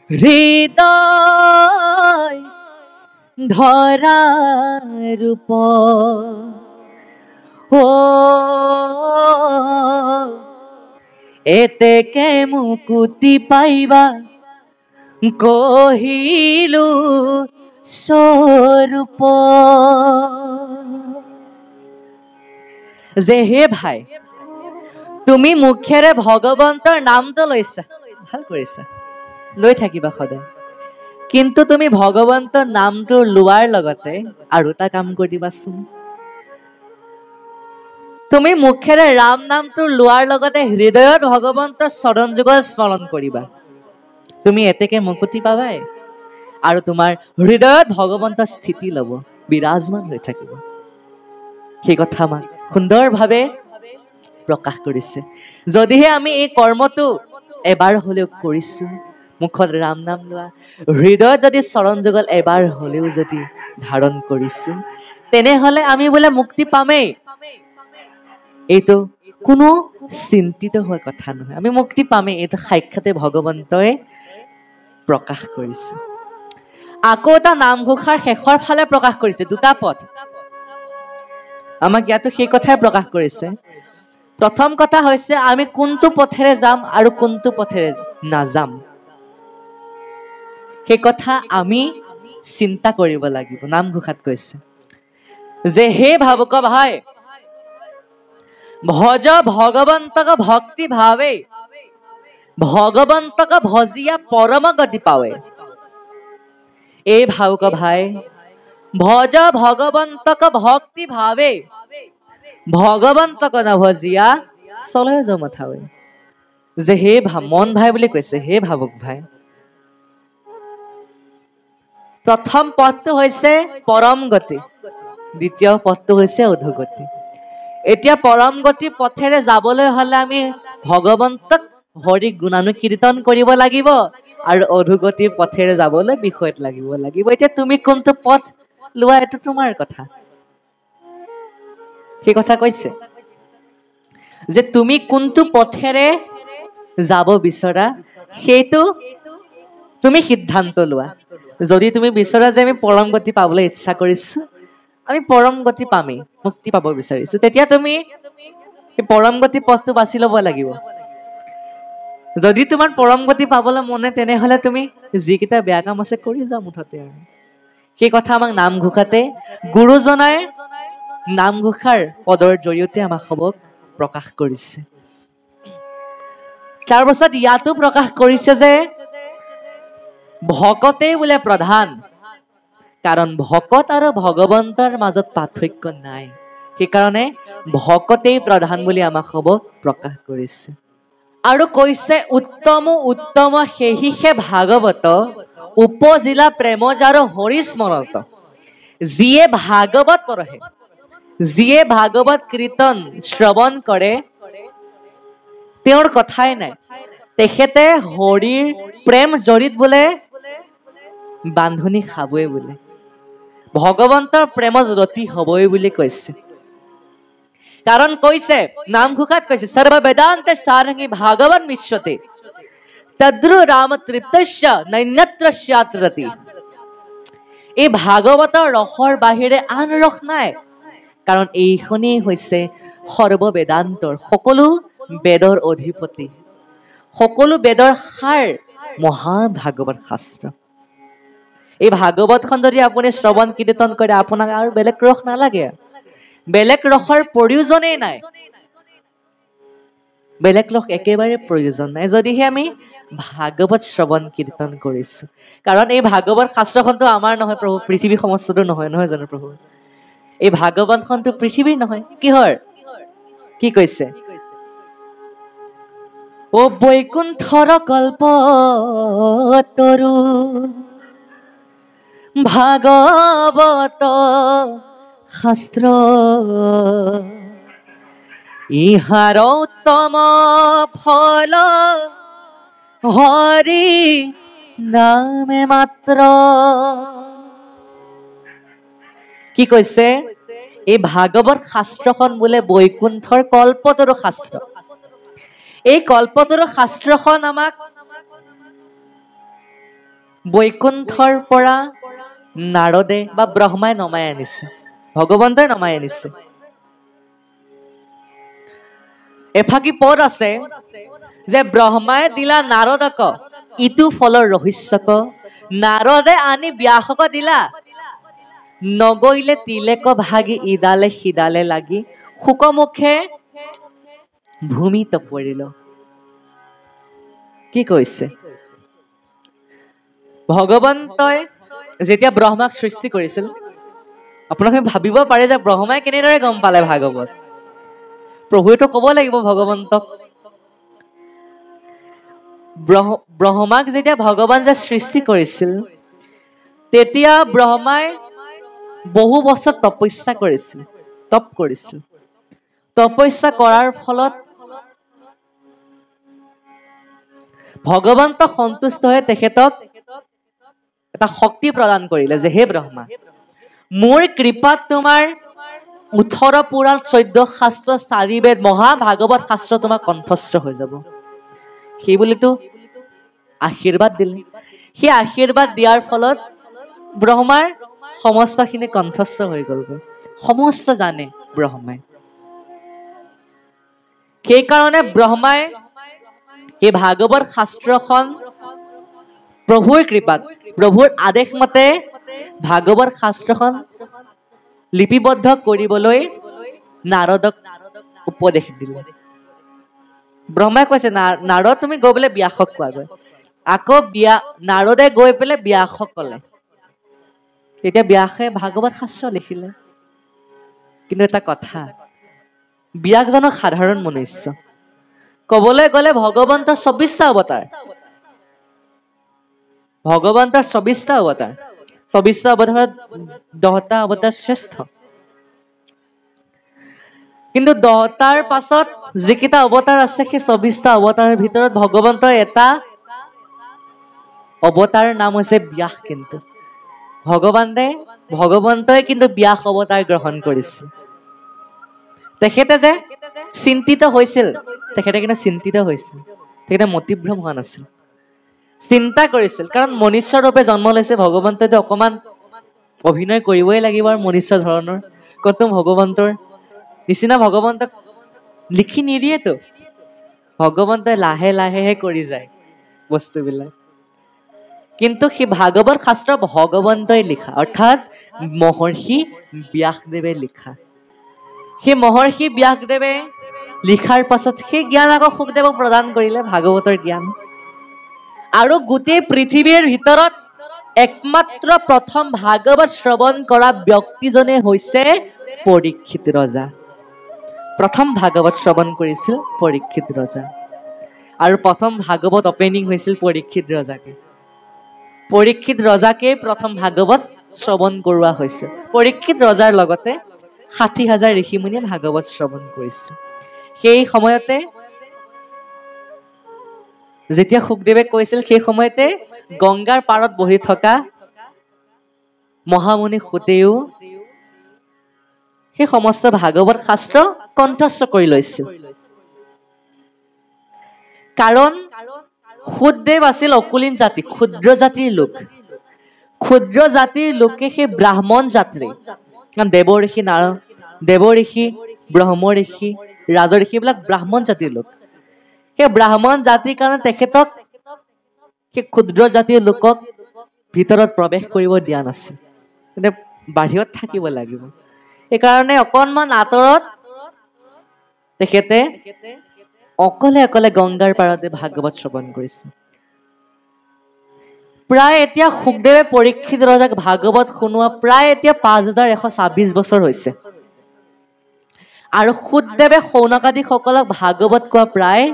হৃদয় ধৰা ৰূপ, ও এতেকে মুকুতি পাইবা কহিলো স্বৰূপ। যে হে ভাই, তুমি মুখেৰে ভগৱন্তৰ নামটো লৈছা, ভাল কৰিছা, লৈ থাকিবা সদায়, কিন্তু তুমি ভগৱন্তৰ নামটো লোৱাৰ লগতে আৰু এটা কাম কৰিবাচোন। তুমি মুখেৰে ৰাম নামটো লোৱাৰ লগতে হৃদয়ত ভগৱন্তৰ চৰণ যুগল স্মৰণ কৰিবা। তুমি এতেকে মুকুতি পাবাই আৰু তোমাৰ হৃদয়ত ভগৱন্তৰ স্থিতি ল'ব, বিৰাজমান হৈ থাকিব। সেই কথা আমাক সুন্দৰভাৱে প্ৰকাশ কৰিছে। যদিহে আমি এই কৰ্মটো এবাৰ হলেও কৰিছো, মুখত ৰাম নাম লোৱা, হৃদয়ত যদি চৰণ যুগল এবাৰ হলেও যদি ধাৰণ কৰিছো, তেনেহলে আমি বোলে মুক্তি পামেই। এইটো কোনো চিন্তিত হোৱা কথা নহয়, আমি মুক্তি পামেই। এইটো সাক্ষাতে ভগৱন্তই প্ৰকাশ কৰিছে। আকৌ এটা নামঘোষাৰ শেষৰ ফালে প্ৰকাশ কৰিছে দুটা পথ। আমাক ইয়াতো সেই কথাই প্ৰকাশ কৰিছে। প্ৰথম কথা হৈছে আমি কোনটো পথেৰে যাম আৰু কোনটো পথেৰে নাযাম, সেই কথা আমি চিন্তা কৰিব লাগিব। নামঘোষাত কৈছে যে হে ভাবুক ভাই, ভজ ভগৱন্তক ভক্তি ভাৱে, ভগৱন্তক ভজিয়া পৰম গতি পাৱে। এই ভাবুক ভাই, ভজ ভগৱন্তক ভক্তি ভাৱে, ভগৱন্তক নভজিয়া চলয় জমথাৱে। যে হে মন ভাই বুলি কৈছে, হে ভাবুক ভাই, প্ৰথম পথটো হৈছে পৰম গতি, দ্বিতীয় পথটো হৈছে অধোগতি। এতিয়া পৰম গতিৰ পথেৰে যাবলৈ হলে আমি ভগৱন্তক হৰি গুণানুকীৰ্তন কৰিব লাগিব আৰু অধোগতিৰ পথেৰে যাবলৈ বিষয়ত লাগিব। এতিয়া তুমি কোনটো পথ লোৱা এইটো তোমাৰ কথা। সেই কথা কৈছে যে তুমি কোনটো পথেৰে যাব বিচৰা সেইটো তুমি সিদ্ধান্ত লোৱা। যদি তুমি বিচৰা যে আমি পৰম গতি পাবলৈ ইচ্ছা কৰিছো, আমি পৰম গতি পামেই, মুক্তি পাব বিচাৰিছো, তেতিয়া তুমি পৰম গতি পথটো বাছি ল'ব লাগিব। যদি তোমাৰ পৰম গতি পাবলৈ মনে তেনেহলে তুমি যিকেইটা বেয়া কাম আছে কৰি যোৱা মুঠতে। আৰু সেই কথা আমাক নামঘোষাতে গুৰুজনাই নামঘোষাৰ পদৰ জৰিয়তে আমাক সবক প্ৰকাশ কৰিছে। তাৰ পাছত ইয়াতো প্ৰকাশ কৰিছে যে ভকতেই বোলে প্ৰধান, কাৰণ ভকত আৰু ভগৱন্তৰ মাজত পাৰ্থক্য নাই। সেইকাৰণে ভকতেই প্ৰধান বুলি আমাক সবক প্ৰকাশ কৰিছে। আৰু কৈছে উত্তম উত্তম সেহিষে ভাগৱত, উপজিলা প্ৰেম যাৰ হৰি স্মৰণত। যিয়ে ভাগৱত পঢ়ে, যিয়ে ভাগৱত কীৰ্তন শ্ৰৱণ কৰে, তেওঁৰ কথাই নাই, তেখেতে হৰিৰ প্ৰেম জড়িত বোলে বান্ধনি খাবই বোলে, ভগৱন্তৰ প্ৰেমত ৰতি হবই বুলি কৈছে। কাৰণ কৈছে নামঘোষাত কৈছে সৰ্ব বেদান্তে সাৰংগী ভাগৱত মিশ্ৰতে তদ্ৰু ৰাম তৃপ্তস্য নৈন্যত্ৰ স্যাৎ ৰতি। এই ভাগৱতৰ ৰসৰ বাহিৰে আন ৰস নাই, কাৰণ এইখনেই হৈছে সৰ্ববেদান্তৰ, সকলো বেদৰ অধিপতি, সকলো বেদৰ সাৰ মহাভাগৱত শাস্ত্ৰ। এই ভাগৱতখন যদি আপুনি শ্ৰৱণ কীৰ্তন কৰে আপোনাক আৰু বেলেগ ৰস নালাগে, বেলেগ ৰসৰ প্ৰয়োজনেই নাই, বেলেগ ৰস একেবাৰে প্ৰয়োজন নাই, যদিহে আমি ভাগৱত শ্ৰৱণ কীৰ্তন কৰিছো। কাৰণ এই ভাগৱত শাস্ত্ৰখনটো আমাৰ নহয় প্ৰভু, পৃথিৱী সমস্তটো নহয়, নহয় জানো প্ৰভু? এই ভাগৱতখনটো পৃথিৱীৰ নহয়, কিহৰ? কি কৈছে? ও বৈকুণ্ঠৰ কল্পতৰু ভাগৱত শাস্ত্ৰ, ইহাৰ উত্তম ফল হৰি নামে মাত্ৰ। কি কৈছে? এই ভাগৱত শাস্ত্ৰখন বোলে বৈকুণ্ঠৰ কল্পতৰু শাস্ত্ৰ। এই কল্পতৰু শাস্ত্ৰখন আমাক বৈকুণ্ঠৰ পৰা নাৰদে বা ব্ৰহ্মাই নমাই আনিছে, ভগৱন্তই নমাই আনিছে। এফাকি পদ আছে যে ব্ৰহ্মাই দিলা নাৰদক ইটো ফলৰ ৰহস্যক, নাৰদে আনি ব্যাসক দিলা, নগৈলে তিলেক ভাগি ইডালে সিডালে লাগি শোকমুখে ভূমিত পৰিল। কি কৈছে? ভগৱন্তই যেতিয়া ব্ৰহ্মাক সৃষ্টি কৰিছিল, আপোনালোকে ভাবিব পাৰে যে ব্ৰহ্মাই কেনেদৰে গম পালে ভাগৱত? প্ৰভুৱেতো ক'ব লাগিব ভগৱন্তক। ব্ৰহ্মাক যেতিয়া ভগৱান যে সৃষ্টি কৰিছিল, তেতিয়া ব্ৰহ্মাই বহু বছৰ তপস্যা কৰিছিল, তপ কৰিছিল। তপস্যা কৰাৰ ফলত ভগৱন্ত সন্তুষ্ট হৈ তেখেতক এটা শক্তি প্ৰদান কৰিলে যে হে ব্ৰহ্মা, মোৰ কৃপাত তোমাৰ 18 পুৰাণ 14 শাস্ত্ৰ 4 বেদ মহাভাগৱত শাস্ত্ৰ তোমাৰ কণ্ঠস্থ হৈ যাব। সেই বুলিতো আশীৰ্বাদ দিলে। সেই আশীৰ্বাদ দিয়াৰ ফলত ব্ৰহ্মাৰ সমস্তখিনি কণ্ঠস্থ হৈ গ'ল, সমস্ত জানে ব্ৰহ্মাই। সেইকাৰণে ব্ৰহ্মাই এই ভাগৱত শাস্ত্ৰখন প্ৰভুৰ কৃপাত, প্ৰভুৰ আদেশ মতে ভাগৱত শাস্ত্ৰখন লিপিবদ্ধ কৰিবলৈ নাৰদক উপদেশ দিলে। ব্ৰহ্মাই কৈছে নাৰদ তুমি গৈ পেলাই ব্যাসক কোৱাগৈ। আকৌ নাৰদে গৈ পেলাই ব্যাসক ক'লে। তেতিয়া ব্যাসে ভাগৱত শাস্ত্ৰ লিখিলে। কিন্তু এটা কথা, ব্যাসজনক সাধাৰণ মনুষ্য, ক'বলৈ গ'লে ভগৱন্তৰ 24টা অৱতাৰ, ভগৱন্তৰ 24টা অৱতাৰ, 24টা অৱতাৰত 10টা অৱতাৰ শ্ৰেষ্ঠ। কিন্তু 10টাৰ পাছত যিকেইটা অৱতাৰ আছে সেই 24টা অৱতাৰৰ ভিতৰত ভগৱন্তৰ এটা অৱতাৰ নাম হৈছে ব্যাস। কিন্তু ভগৱন্তই কিন্তু ব্যাস অৱতাৰ গ্ৰহণ কৰিছিল। তেখেতে যে চিন্তিত হৈছিল, তেখেতে কিন্তু চিন্তিত হৈছিল, তেখেতে মতিভ্ৰম হোৱা নাছিল, চিন্তা কৰিছিল। কাৰণ মনুষ্য ৰূপে জন্ম লৈছে, ভগৱন্তইতো অকমান অভিনয় কৰিবই লাগিব আৰু মনুষ্য ধৰণৰ। কতো ভগৱন্তৰ নিচিনা ভগৱন্তক লিখি নিদিয়েতো, ভগৱন্তই লাহে লাহেহে কৰি যায় বস্তুবিলাক। কিন্তু সেই ভাগৱত শাস্ত্ৰ ভগৱন্তই লিখা, অৰ্থাৎ মহৰ্ষি ব্যাসদেৱে লিখা। সেই মহৰ্ষি ব্যাসদেৱে লিখাৰ পাছত সেই জ্ঞান আকৌ শুকদেৱক প্ৰদান কৰিলে, ভাগৱতৰ জ্ঞান। আৰু গোটেই পৃথিৱীৰ ভিতৰত একমাত্ৰ প্ৰথম ভাগৱত শ্ৰৱণ কৰা ব্যক্তিজনে হৈছে পৰীক্ষিত ৰজা। প্ৰথম ভাগৱত শ্ৰৱণ কৰিছিল পৰীক্ষিত ৰজা। আৰু প্ৰথম ভাগৱত অপেনিং হৈছিল পৰীক্ষিত ৰজাকে। পৰীক্ষিত ৰজাকে প্ৰথম ভাগৱত শ্ৰৱণ কৰোৱা হৈছে। পৰীক্ষিত ৰজাৰ লগতে 60,000 ঋষিমুনিয়ে ভাগৱত শ্ৰৱণ কৰিছিল। সেই সময়তে যেতিয়া শুকদেৱে কৈছিল, সেই সময়তে গংগাৰ পাৰত বহি থকা মহামুনি সুতেও সেই সমস্ত ভাগৱত শাস্ত্ৰ কণ্ঠস্থ কৰি লৈছিল। কাৰণ সুদেৱ আছিল অকুলীন জাতি, ক্ষুদ্ৰ জাতিৰ লোক। ক্ষুদ্ৰ জাতিৰ লোকে সেই ব্ৰাহ্মণ জাতিৰ, কাৰণ দেৱ ঋষি ব্ৰহ্ম ঋষি ৰাজ ঋষি এইবিলাক ব্ৰাহ্মণ জাতিৰ লোক। সেই ব্ৰাহ্মণ জাতিৰ কাৰণে তেখেতক সেই ক্ষুদ্ৰ জাতিৰ লোকক ভিতৰত প্ৰৱেশ কৰিব দিয়া নাছিল, কিন্তু বাহিৰত থাকিব লাগিব। সেইকাৰণে অকণমান আঁতৰত তেখেতে অকলে অকলে গংগাৰ পাৰতে ভাগৱত শ্ৰৱণ কৰিছে। প্ৰায় এতিয়া সুখদেৱে পৰীক্ষিত ৰজাক ভাগৱত শুনোৱা প্ৰায় এতিয়া 5126 বছৰ হৈছে, আৰু সুখদেৱে সৌনকাদিসকলক ভাগৱত কোৱা প্ৰায়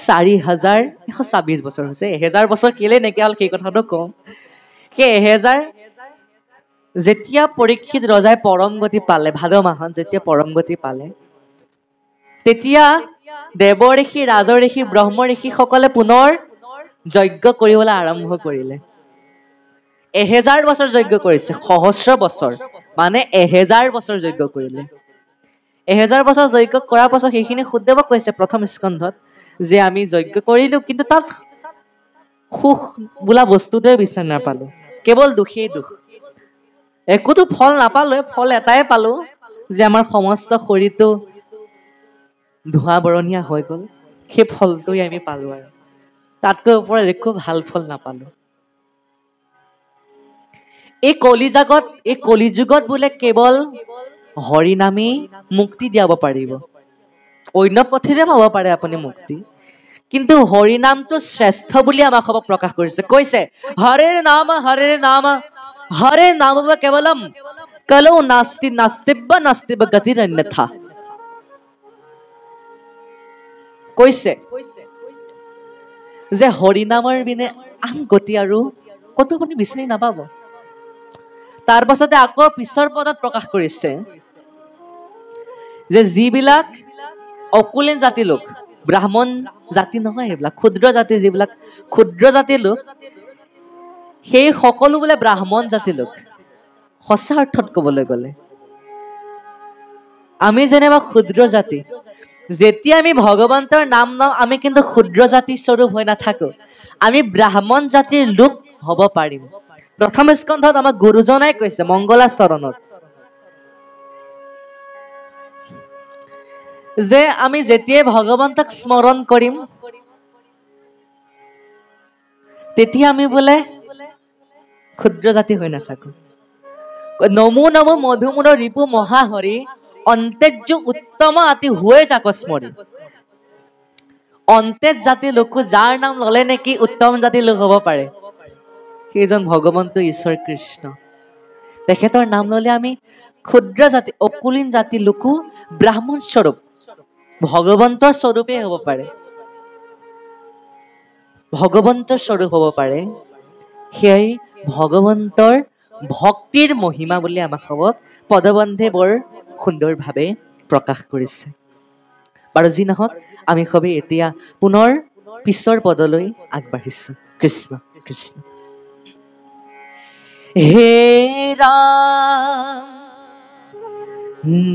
4126 বছৰ হৈছে। 1000 বছৰ কেলে নাইকিয়া হ'ল সেই কথাটো কওঁ। সেই 1000 যেতিয়া পৰীক্ষিত ৰজাই পৰম গতি পালে, ভাদ মাহত যেতিয়া পৰম গতি পালে, তেতিয়া দেৱ ঋষি ৰাজ ঋষি ব্ৰহ্ম ঋষিসকলে পুনৰ যজ্ঞ কৰিবলৈ আৰম্ভ কৰিলে। 1000 বছৰ যজ্ঞ কৰিছে, সহস্ৰ বছৰ মানে 1000 বছৰ যজ্ঞ কৰিলে। 1000 বছৰ যজ্ঞ কৰাৰ পাছত সেইখিনি সুখদেৱক কৈছে প্ৰথম স্কন্ধত যে আমি যজ্ঞ কৰিলো, কিন্তু তাত সুখ বোলা বস্তুটোৱে বিচাৰি নাপালো, কেৱল দুখেই দুখ। একোতো ফল নাপালো, ফল এটাই পালো যে আমাৰ সমস্ত শৰীৰটো ধোঁৱা বৰণীয়া হৈ গল, সেই ফলটোৱে আমি পালো, আৰু তাতকৈ ওপৰত একো ভাল ফল নাপালো। এই কলিযুগত বোলে কেৱল হৰিনামেই মুক্তি দিয়াব পাৰিব, অন্য পথেৰে পাব পাৰে আপুনি মুক্তি, কিন্তু হৰিনামটো শ্ৰেষ্ঠ বুলি আমাক সবক প্ৰকাশ কৰিছে। কৈছে হৰেৰ নাম হৰে নাম কেৱলম কলৌ নাস্তিব্য গতিৰ অন্যথা। কৈছে যে হৰিনামৰ বিনে আন গতি আৰু কতো আপুনি বিচাৰি নাপাব। তাৰ পাছতে আকৌ পিছৰ পদত প্ৰকাশ কৰিছে যে যিবিলাক অকুলীন জাতি লোক, ব্ৰাহ্মণ জাতি নহয়, সেইবিলাক ক্ষুদ্ৰ জাতি, যিবিলাক ক্ষুদ্ৰ জাতিৰ লোক, সেই সকলো বোলে ব্ৰাহ্মণ জাতি লোক। সঁচা অৰ্থত কবলৈ গলে আমি যেনিবা ক্ষুদ্ৰ জাতি, যেতিয়া আমি ভগৱন্তৰ নাম লওঁ আমি কিন্তু ক্ষুদ্ৰ জাতি স্বৰূপ হৈ নাথাকো, আমি ব্ৰাহ্মণ জাতিৰ লোক হব পাৰিম। প্ৰথম স্কন্ধত আমাক গুৰুজনাই কৈছে মংগলাচৰণত যে আমি যেতিয়াই ভগৱন্তক স্মৰণ কৰিম তেতিয়া আমি বোলে ক্ষুদ্ৰ জাতি হৈ নাথাকো। নমো নমো মধুমূল ৰিপু মহাহৰি অন্তেজ উত্তম আতি হৈ যাকস্মৰি। অন্তেজ জাতিৰ লোক, যাৰ নাম ললে নেকি উত্তম জাতিৰ লোক হব পাৰে, সেইজন ভগৱন্ত ঈশ্বৰ কৃষ্ণ। তেখেতৰ নাম ললে আমি ক্ষুদ্ৰ জাতি অকুলীন জাতিৰ লোকো ব্ৰাহ্মণ স্বৰূপ ভগৱন্তৰ স্বৰূপে হব পাৰে, ভগৱন্তৰ স্বৰূপ হব পাৰে। সেয়াই ভগৱন্তৰ ভক্তিৰ মহিমা বুলি আমাক সবক পদবন্ধে বৰ সুন্দৰভাৱে প্ৰকাশ কৰিছে। বাৰু যি নহওক, আমি সবেই এতিয়া পুনৰ পিছৰ পদলৈ আগবাঢ়িছো। কৃষ্ণ কৃষ্ণ। হে ৰাম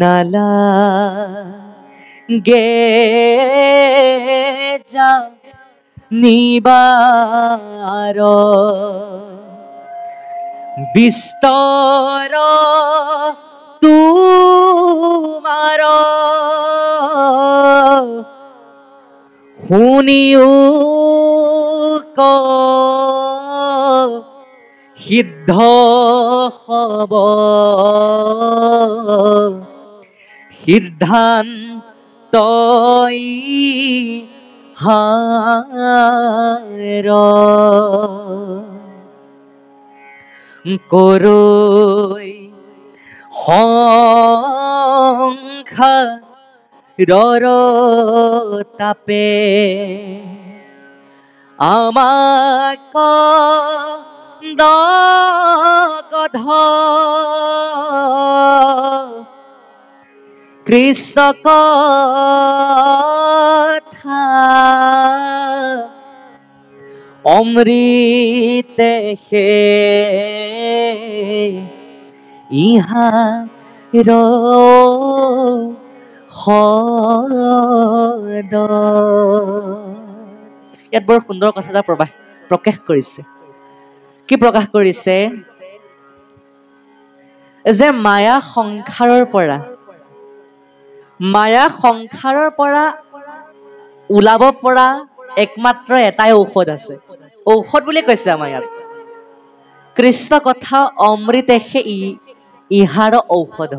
নালাগে যা নিবাৰ বিস্তৰ তুমাৰ শুনিও সিদ্ধ হব সিদ্ধান্তই হাৰ কৰৈ সংসাৰৰ তাপে আমাক দগধ কৃষ্ণ কথা অমৃতে হে ইহাৰ সদ ইয়াত বৰ সুন্দৰ কথা এটা প্ৰকাশ কৰিছে। কি প্ৰকাশ কৰিছে? যে মায়া সংসাৰৰ পৰা ওলাব পৰা একমাত্ৰ এটাই ঔষধ আছে। ঔষধ বুলি কৈছে আমাৰ ইয়াত, কৃষ্ণ কথা অমৃতেহে ইহাৰ ঔষধ।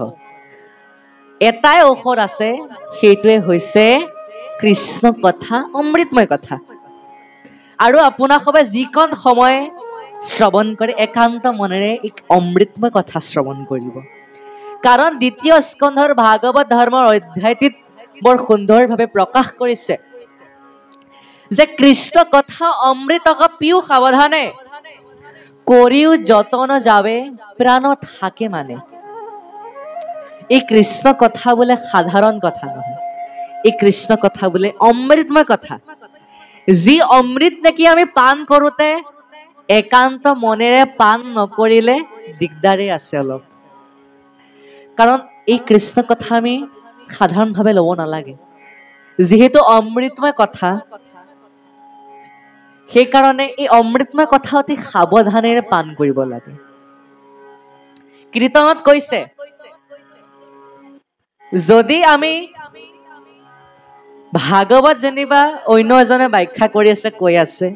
এটাই ঔষধ আছে, সেইটোৱে হৈছে কৃষ্ণ কথা, অমৃতময় কথা। আৰু আপোনাক সবে যিকণ সময় শ্ৰৱণ কৰে একান্ত মনেৰে অমৃতময় কথা শ্ৰৱণ কৰিব। কাৰণ দ্বিতীয় স্কন্ধৰ ভাগৱত ধৰ্মৰ অধ্যায়টিত বৰ সুন্দৰভাৱে প্ৰকাশ কৰিছে যে কৃষ্ণ কথা অমৃতক পিও সাৱধানে, কৰিও যতন যাবে প্ৰাণ থাকে মানে। এই কৃষ্ণ কথা বোলে সাধাৰণ কথা নহয়, এই কৃষ্ণ কথা বোলে অমৃতময় কথা। যি অমৃত নেকি আমি পান কৰোঁতে একান্ত মনেৰে পান নকৰিলে দিগদাৰেই আছে অলপ। কাৰণ এই কৃষ্ণ কথা আমি সাধাৰণভাৱে ল'ব নালাগে, যিহেতু অমৃতময় কথা। সেইকাৰণে এই অমৃতময় কথা অতি সাৱধানেৰে পান কৰিব লাগে। কীৰ্তনত কৈছে, যদি আমি ভাগৱত যেনিবা অন্য এজনে ব্যাখ্যা কৰি আছে, কৈ আছে,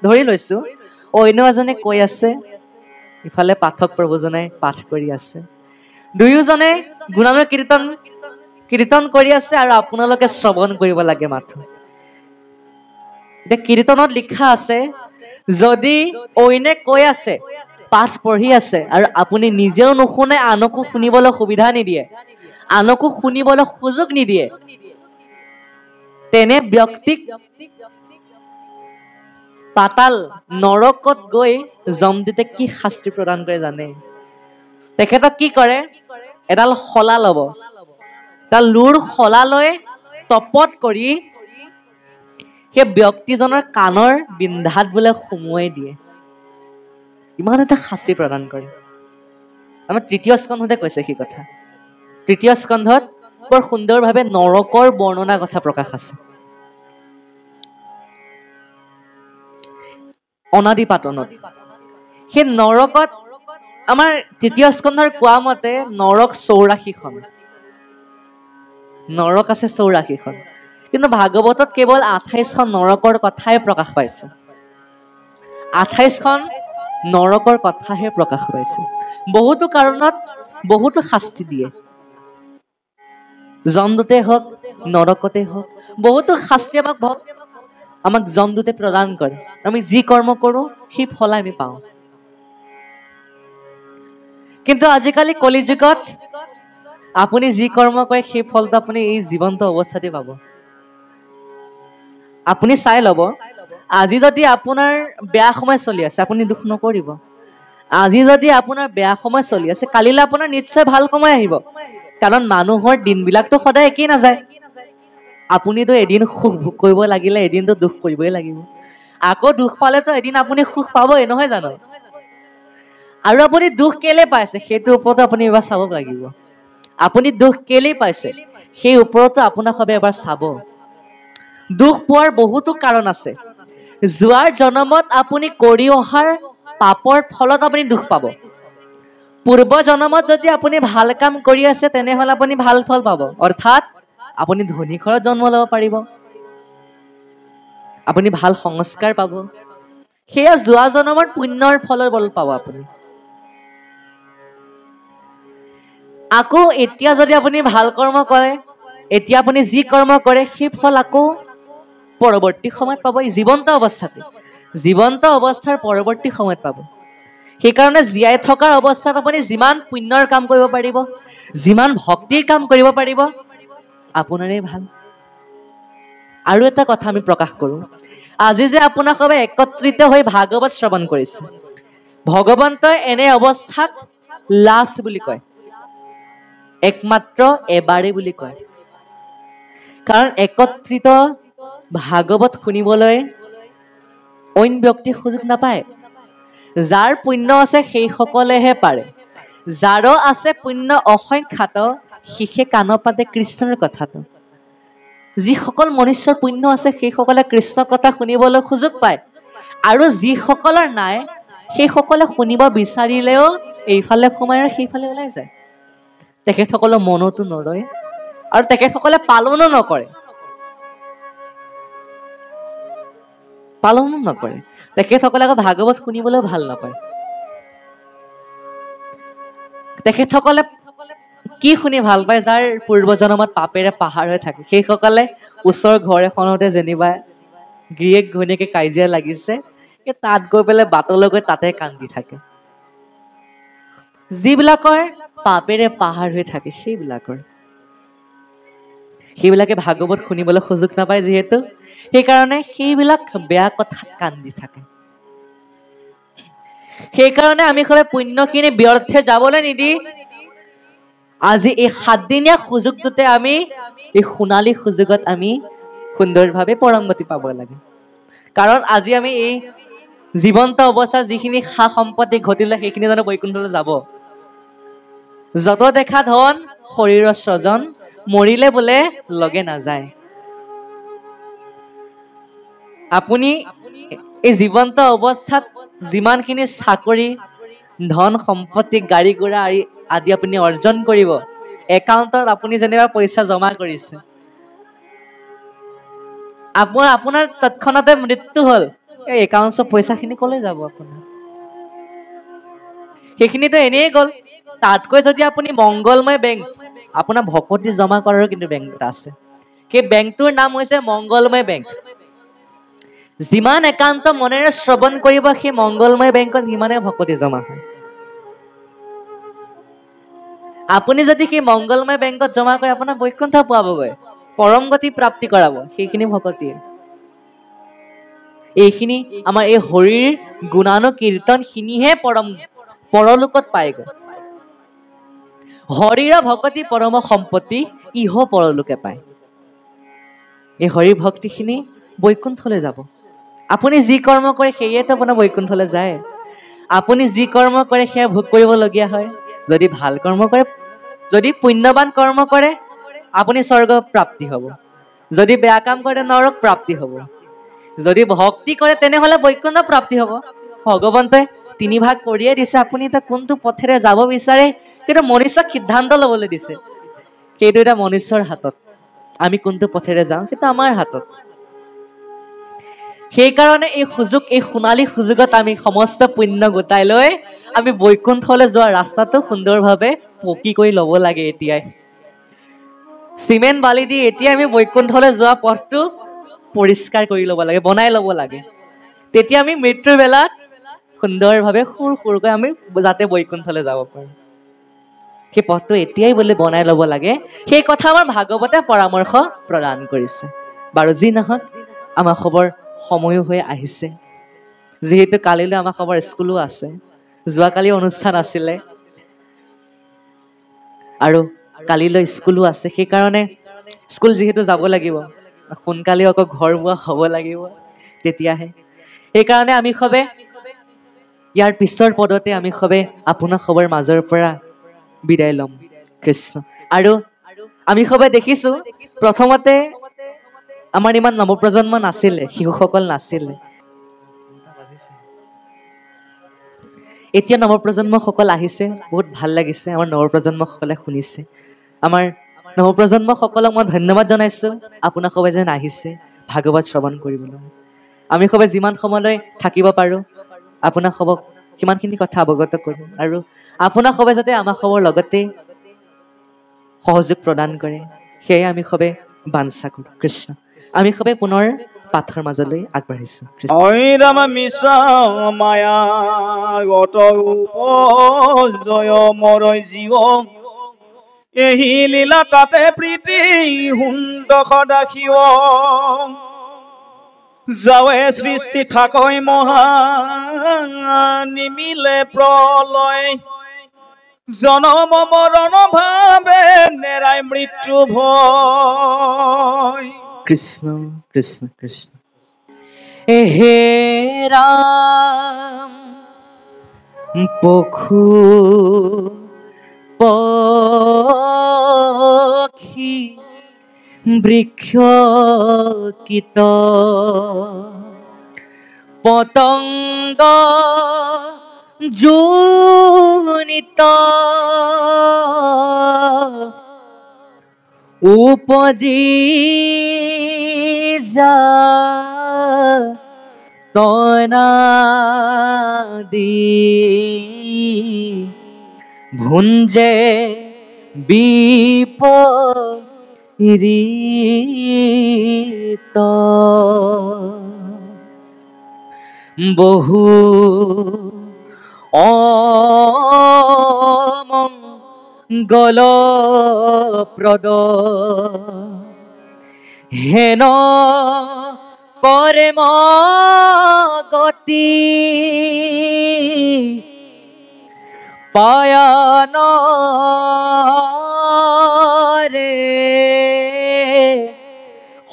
ধৰি লৈছো অন্য এজনে কৈ আছে, ইফালে পাঠক প্ৰভুজনে পাঠ কৰি আছে, দুয়োজনে গুণানুৰ কীৰ্তন কৰি আছে আৰু আপোনালোকে শ্ৰৱণ কৰিব লাগে মাথো। এতিয়া কীৰ্তনত লিখা আছে, যদি অইনে কৈ আছে, পাঠ পঢ়ি আছে আৰু আপুনি নিজেও নুশুনে, আনকো শুনিবলৈ সুবিধা নিদিয়ে, আনকো শুনিবলৈ সুযোগ নিদিয়ে, তেনে ব্যক্তিক পাতাল নৰকত গৈ যমদূতে কি শাস্তি প্ৰদান কৰে জানে? তেখেতক কি কৰে? এডাল শলা ল'ব, এডাল লুৰ শলা লৈ তপত কৰি সেই ব্যক্তিজনৰ কাণৰ বিন্ধাত বোলে সুমুৱাই দিয়ে, ইমান এটা শাস্তি প্ৰদান কৰে। আমাৰ তৃতীয় স্কন্ধতে কৈছে সেই কথা। তৃতীয় স্কন্ধত বৰ সুন্দৰভাৱে নৰকৰ বৰ্ণনা কথা প্ৰকাশ আছে। অনাদি পাতনত সেই নৰকত আমাৰ তৃতীয় স্কন্ধৰ কোৱা মতে নৰক 84খন, নৰক আছে 84খন, কিন্তু ভাগৱতত কেৱল 28খন নৰকৰ কথাই প্ৰকাশ পাইছে। 28খন নৰকৰ কথাহে প্ৰকাশ পাইছে। বহুতো কাৰণত বহুতো শাস্তি দিয়ে, যমদূতে হওক নৰকতে হওক, বহুতো শাস্তি আমাক যমদূতে প্ৰদান কৰে। আমি যি কৰ্ম কৰো সেই ফল আমি পাওঁ। কিন্তু আজিকালি কলিযুগত আপুনি যি কৰ্ম কৰে সেই ফলটো আপুনি এই জীৱন্ত অৱস্থাতে পাব। আপুনি চাই ল'ব, আজি যদি আপোনাৰ বেয়া সময় চলি আছে আপুনি দুখ নকৰিব। আজি যদি আপোনাৰ বেয়া সময় চলি আছে, কালিলৈ আপোনাৰ নিশ্চয় ভাল সময় আহিব। কাৰণ মানুহৰ দিনবিলাকতো সদায় একেই নাযায়। আপুনিতো এদিন সুখ ভোগ কৰিব লাগিলে এদিনতো দুখ কৰিবই লাগিব, আকৌ দুখ পালেতো এদিন আপুনি সুখ পাবই, নহয় জানো? আৰু আপুনি দুখ কেলে পাইছে সেইটোৰ ওপৰতো আপুনি এবাৰ চাব লাগিব। আপুনি দুখ কেলে পাইছে সেই ওপৰতো আপোনাক সবে এবাৰ চাব। দুখ পোৱাৰ বহুতো কাৰণ আছে। যোৱাৰ জনমত আপুনি কৰি অহাৰ পাপৰ ফলত আপুনি দুখ পাব। পূৰ্ব জনমত যদি আপুনি ভাল কাম কৰি আছে তেনেহলে আপুনি ভাল ফল পাব, অৰ্থাৎ আপুনি ধনী ঘৰত জন্ম ল'ব পাৰিব, আপুনি ভাল সংস্কাৰ পাব। সেয়া যোৱা জনমৰ পুণ্যৰ ফলৰ বল পাব আপুনি। আকৌ এতিয়া যদি আপুনি ভাল কৰ্ম কৰে, এতিয়া আপুনি যি কৰ্ম কৰে সেই ফল আকৌ পৰৱৰ্তী সময়ত পাব, জীৱন্ত অৱস্থাতে, জীৱন্ত অৱস্থাৰ পৰৱৰ্তী সময়ত পাব। সেইকাৰণে জীয়াই থকাৰ অৱস্থাত আপুনি যিমান পুণ্যৰ কাম কৰিব পাৰিব, যিমান ভক্তিৰ কাম কৰিব পাৰিব, আপোনাৰে ভাল। আৰু এটা কথা আমি প্ৰকাশ কৰো, আজি যে আপোনাক সবে একত্ৰিত হৈ ভাগৱত শ্ৰৱণ কৰিছে, ভগৱন্তই এনে অৱস্থাক লাষ্ট বুলি কয়, একমাত্ৰ এবাৰেই বুলি কয়। কাৰণ একত্ৰিত ভাগৱত শুনিবলৈ অইন ব্যক্তি সুযোগ নাপায়। যাৰ পুণ্য আছে সেই সকলেহে পাৰে, যাৰো আছে পুণ্য অসংখ্যাত, শিষে কাণ পাতে কৃষ্ণৰ কথাটো। যিসকল মনুষ্যৰ পুণ্য আছে সেইসকলে কৃষ্ণ কথা শুনিবলৈ সুযোগ পায় আৰু যিসকলৰ নাই সেইসকলে শুনিব বিচাৰিলেও এইফালে সোমাই আৰু সেইফালে ওলাই যায় তেখেতসকলৰ মনতো নৰয় আৰু তেখেতসকলে পালনো নকৰে তেখেতসকলে আকৌ ভাগৱত শুনিবলৈও ভাল নাপায় তেখেতসকলে কি শুনি ভাল পায় যাৰ পূৰ্বজন্মত পাপেৰে পাহাৰ হৈ থাকে সেইসকলে ওচৰৰ ঘৰ এখনতে যেনিবা গিৰিয়েক ঘৈণীয়েকে কাজিয়া লাগিছে তাত গৈ পেলাই বাটলৈ গৈ তাতে কান্দি থাকে যিবিলাকৰ পাপেৰে পাহাৰ হৈ থাকে সেইবিলাকে ভাগৱত শুনিবলৈ সুযোগ নাপায় যিহেতু সেইকাৰণে সেইবিলাক বেয়া কথাত কান্দি থাকে সেইকাৰণে আমি সবে পুণ্যখিনি ব্যৰ্থে যাবলৈ নিদি আজি এই 7 দিনীয়া সুযোগটোতে আমি এই সোণালী সুযোগত আমি সুন্দৰভাৱে পৰমগতি পাব লাগে কাৰণ আজি আমি এই জীৱন্ত অৱস্থাত যিখিনি সা সম্পত্তি ঘটিলে সেইখিনি জানো বৈকুণ্ঠলৈ যাব যত দেখা ধন শৰীৰৰ স্বজন মৰিলে বোলে লগে নাযায় আপুনি এই জীৱন্ত অৱস্থাত যিমানখিনি চাকৰি ধন সম্পত্তি গাড়ী ঘোঁৰা আদি আপুনি অৰ্জন কৰিব একাউণ্টত আপুনি যেনিবা পইচা জমা কৰিছে আপোনাৰ তৎক্ষণাতে মৃত্যু হ'ল এই একাউণ্টৰ পইচাখিনি কলৈ যাব আপোনাৰ সেইখিনিতো এনেই গ'ল তাতকৈ যদি আপুনি মংগলময় বেংক আপোনাৰ ভকতি জমা কৰাৰো কিন্তু বেংক এটা আছে সেই বেংকটোৰ নাম হৈছে মংগলময় বেংক যিমান একান্ত মনেৰে শ্ৰৱণ কৰিব সেই মংগলময় বেংকত সিমানে ভকতি জমা হয় আপুনি যদি কি মংগলময় বেংকত জমা কৰে আপোনাৰ বৈকুণ্ঠ পাবগৈ পৰম গতি প্ৰাপ্তি কৰাব সেইখিনি ভকতিয়ে এইখিনি আমাৰ এই হৰিৰ গুণানুকীৰ্তন খিনিহে পৰলোকত পায়গৈ হৰিৰ ভকতি পৰম সম্পত্তি ইহ পৰলোকে পায় এই হৰি ভক্তিখিনি বৈকুণ্ঠলৈ যাব আপুনি যি কৰ্ম কৰে সেয়েতো আপোনাৰ বৈকুণ্ঠলৈ যায় আপুনি যি কৰ্ম কৰে সেয়া ভোগ কৰিবলগীয়া হয় যদি ভাল কৰ্ম কৰে যদি পুণ্যৱান কৰ্ম কৰে আপুনি স্বৰ্গ প্ৰাপ্তি হ'ব যদি বেয়া কাম কৰে নৰক প্ৰাপ্তি হ'ব যদি ভক্তি কৰে তেনেহলে বৈকুণ্ঠ প্ৰাপ্তি হ'ব ভগৱন্তই 3 ভাগ কৰিয়ে দিছে আপুনি এটা কোনটো পথেৰে যাব বিচাৰে কিন্তু মনুষ্যক সিদ্ধান্ত ল'বলৈ দিছে সেইটো এটা মনুষ্যৰ হাতত আমি কোনটো পথেৰে যাওঁ সেইটো আমাৰ হাতত সেইকাৰণে এই সুযোগ এই সোণালী সুযোগত আমি সমস্ত পুণ্য গোটাই লৈ আমি বৈকুণ্ঠলৈ যোৱা ৰাস্তাটো সুন্দৰভাৱে পকি কৰি ল'ব লাগে এতিয়াই সিমেন্ট বালি দি এতিয়া আমি বৈকুণ্ঠলৈ যোৱা পথটো পৰিষ্কাৰ কৰি ল'ব লাগে বনাই ল'ব লাগে তেতিয়া আমি মৃত্যুৰ বেলাত সুন্দৰভাৱে সুৰকৈ আমি যাতে বৈকুণ্ঠলৈ যাব পাৰোঁ সেই পথটো এতিয়াই বোলে বনাই ল'ব লাগে সেই কথা আমাৰ ভাগৱতে পৰামৰ্শ প্ৰদান কৰিছে বাৰু যি নহওক আমাৰ খবৰ সময়ো হৈ আহিছে যিহেতু কালিলৈ আমাৰ খবৰ স্কুলো আছে যোৱাকালি অনুষ্ঠান আছিলে আৰু কালিলৈ স্কুলো আছে সেইকাৰণে স্কুল যিহেতু যাব লাগিব সোনকালে আকৌ ঘৰ পোৱা হ'ব লাগিব তেতিয়াহে সেইকাৰণে আমি সবে ইয়াৰ পিছৰ পদতে আমি সবে আপোনাৰ খবৰ মাজৰ পৰা বিদায় ল'ম কৃষ্ণ আৰু আমি সবে দেখিছো প্ৰথমতে আমাৰ ইমান নৱপ্ৰজন্ম নাছিলে শিশুসকল নাছিলে এতিয়া নৱপ্ৰজন্মসকল আহিছে বহুত ভাল লাগিছে আমাৰ নৱপ্ৰজন্মসকলে শুনিছে আমাৰ নৱপ্ৰজন্মসকলক মই ধন্যবাদ জনাইছো আপোনাক সবে যেন আহিছে ভাগৱত শ্ৰৱণ কৰিবলৈ আমি সবে যিমান সময়লৈ থাকিব পাৰো আপোনাক সবক সিমানখিনি কথা অৱগত কৰিম আৰু আপোনাক সবে যাতে আমাৰ খবৰ লগতে সহযোগ প্ৰদান কৰে সেয়ে আমি সবে বাঞ্ছা কৰো কৃষ্ণ আমি সবে পুনৰ পাঠৰ মাজলৈ আগবাঢ়িছো ঐৰাম মিছা মায়া গত উপজয় মৰৈ জীৱ এহি লীলা তাতে প্ৰীতি সুন্দৰ সদাশিৱ যাৱে সৃষ্টি থাকৈ মহা নিমিলে প্ৰলয় জনম মৰণ ভাৱে নেৰাই মৃত্যু ভয় কৃষ্ণ কৃষ্ণ কৃষ্ণ হে ৰাম পখু পক্ষী বৃক্ষ কীট পতঙ্গ জুনিত উপজি যা তনাদি ভুঞ্জে বিপরীত বহু অমঙ্গলপ্রদ হেন কর্ম গতি পায়ন রে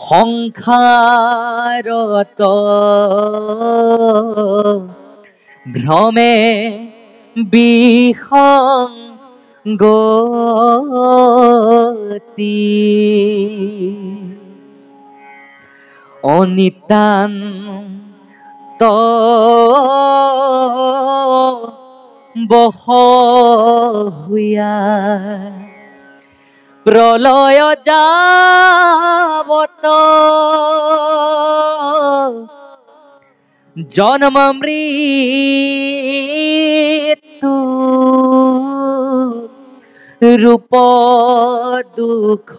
সংসারত ভ্রমে বিসংগতি অনিতান্ত বহ হুয়া প্রলয় যাবত জন্ম মৃত্যু রূপ দুঃখ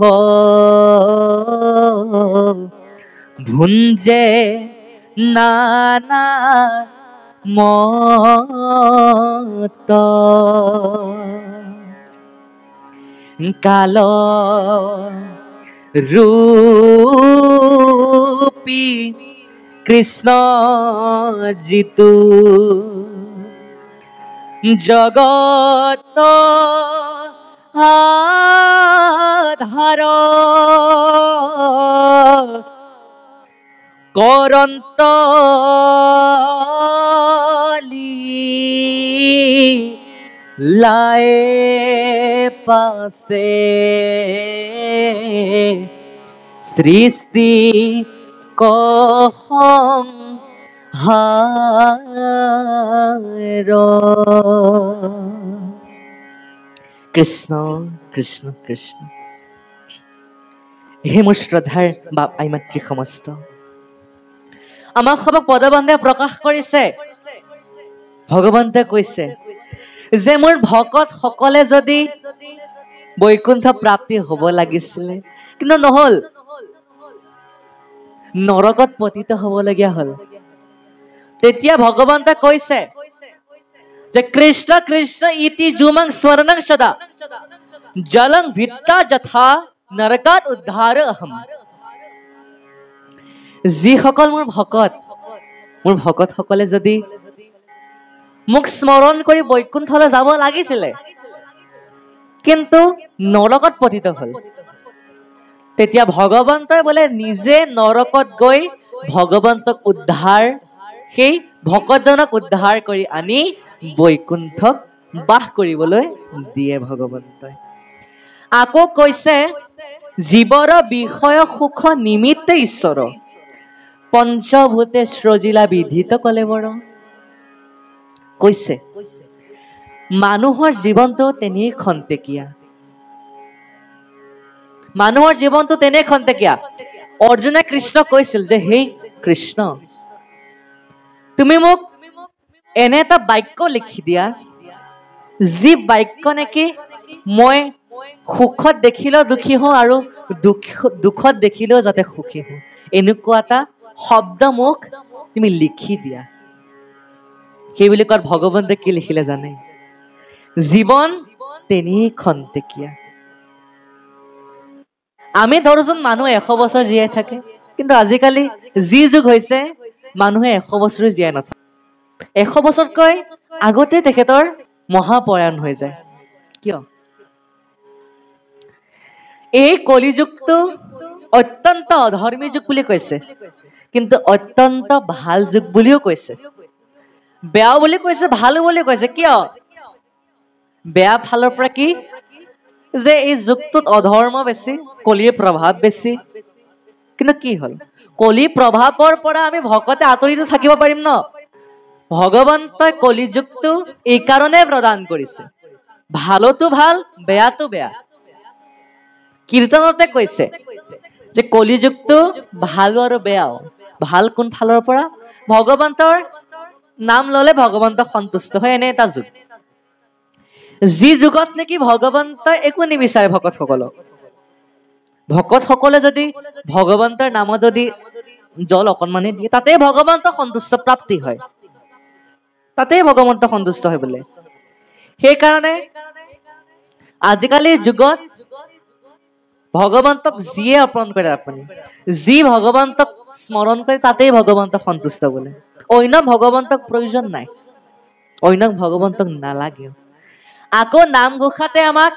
ভুঞ্জে নানা মত কাল রূপী কৃষ্ণ জিতু জগত আধার করন্ত লায়ে পাশে সৃষ্টি কহং হার কৃষ্ণ কৃষ্ণ কৃষ্ণ। হে মোৰ শ্ৰদ্ধাৰ বাপ আই মাতৃ সমস্ত, আমাক সবক পদবন্ধে প্ৰকাশ কৰিছে। ভগৱন্তে কৈছে যে মোৰ ভকত সকলে যদি বৈকুণ্ঠ প্ৰাপ্তি হ'ব লাগিছিলে, কিন্তু নহল, নৰকত পতিত হ'বলগীয়া হ'ল। তেতিয়া ভগৱন্তে কৈছে যে কৃষ্ণ কৃষ্ণ ইতি যুমং স্মৰণং সদা জলং ভিত্তা যথা নৰকাত উদ্ধাৰ অহম। যিসকল মোৰ ভকত সকলে যদি মোক স্মৰণ কৰি বৈকুণ্ঠলৈ যাব লাগিছিলে, কিন্তু নৰকত পতিত হ'ল, তেতিয়া ভগৱন্তই বোলে নিজে নৰকত গৈ ভগৱন্তক উদ্ধাৰ, সেই ভকতজনক উদ্ধাৰ কৰি আনি বৈকুণ্ঠক বাস কৰিবলৈ দিয়ে ভগৱন্তই। আকৌ কৈছে জীৱৰ বিষয় সুখ নিমিত্তে ঈশ্বৰ পঞ্চভূতে সৃজিলা বিধিত কলেবৰ। কৈছে মানুহৰ জীৱনটো তেনেই খন্তেকীয়া, মানুহৰ জীৱনটো তেনে খন্তেকীয়া। অৰ্জুনে কৃষ্ণক কৈছিল যে হে কৃষ্ণ, তুমি মোক এনে এটা বাক্য লিখি দিয়া, যি বাক্য নেকি মই সুখত দেখিলেও দুখী হওঁ আৰু দুখত দেখিলেও যাতে সুখী হওঁ, এনেকুৱা এটা শব্দ মোক তুমি লিখি দিয়া। সেই বুলি কোৱাত ভগৱন্তে কি লিখিলে জানে? জীৱন তেনেই খন্তেকীয়া। আমি ধৰোচোন মানুহ 100 বছৰ জীয়াই থাকে, কিন্তু আজিকালি যি যুগ হৈছে মানুহে 100 বছৰ জীয়াই নাথাকে। 100 বছৰতকৈ আগতে তেখেতৰ মহাপ্ৰয়াণ হৈ যায়। কিয়? এই কলিযুগটো অত্যন্ত অধৰ্মী যুগ বুলি কৈছে, কিন্তু অত্যন্ত ভাল যুগ বুলিও কৈছে। বেয়া বুলি কৈছে, ভালো বুলি কৈছে। কিয়? বেয়া ফালৰ পৰা কি? যে এই যুগটোত অধৰ্ম বেছি, কলিৰ প্ৰভাৱ বেছি। কিন্তু কি হ'ল, কলিৰ প্ৰভাৱৰ পৰা আমি ভকতে আঁতৰিতো থাকিব পাৰিম ন? ভগৱন্তই কলি যুগটো এই কাৰণে প্ৰদান কৰিছে, ভালতো ভাল বেয়াতো বেয়া। কীৰ্তনতে কৈছে যে কলি যুগটো ভাল আৰু বেয়াও। ভাল কোন ফালৰ পৰা? ভগৱন্তৰ নাম ললে ভগৱন্ত সন্তুষ্ট হয়, এনে এটা যুগ। যি যুগত নেকি ভগৱন্তই একো নিবিচাৰে ভকতসকলক, ভকতসকলে যদি ভগৱন্তৰ নামত যদি জল অকণমানে দিয়ে, তাতে ভগৱন্ত সন্তুষ্ট প্ৰাপ্তি হয়, তাতে ভগৱন্ত সন্তুষ্ট হয় বোলে। সেইকাৰণে আজিকালিৰ যুগত ভগৱন্তক যিয়ে অৰ্পণ কৰে, আপুনি যি ভগৱন্তক স্মৰণ কৰে তাতেই ভগৱন্ত সন্তুষ্ট বোলে। অন্য ভগৱন্তক প্ৰয়োজন নাই, অন্য ভগৱন্তক নালাগেও। আকৌ নামঘোষাতে আমাক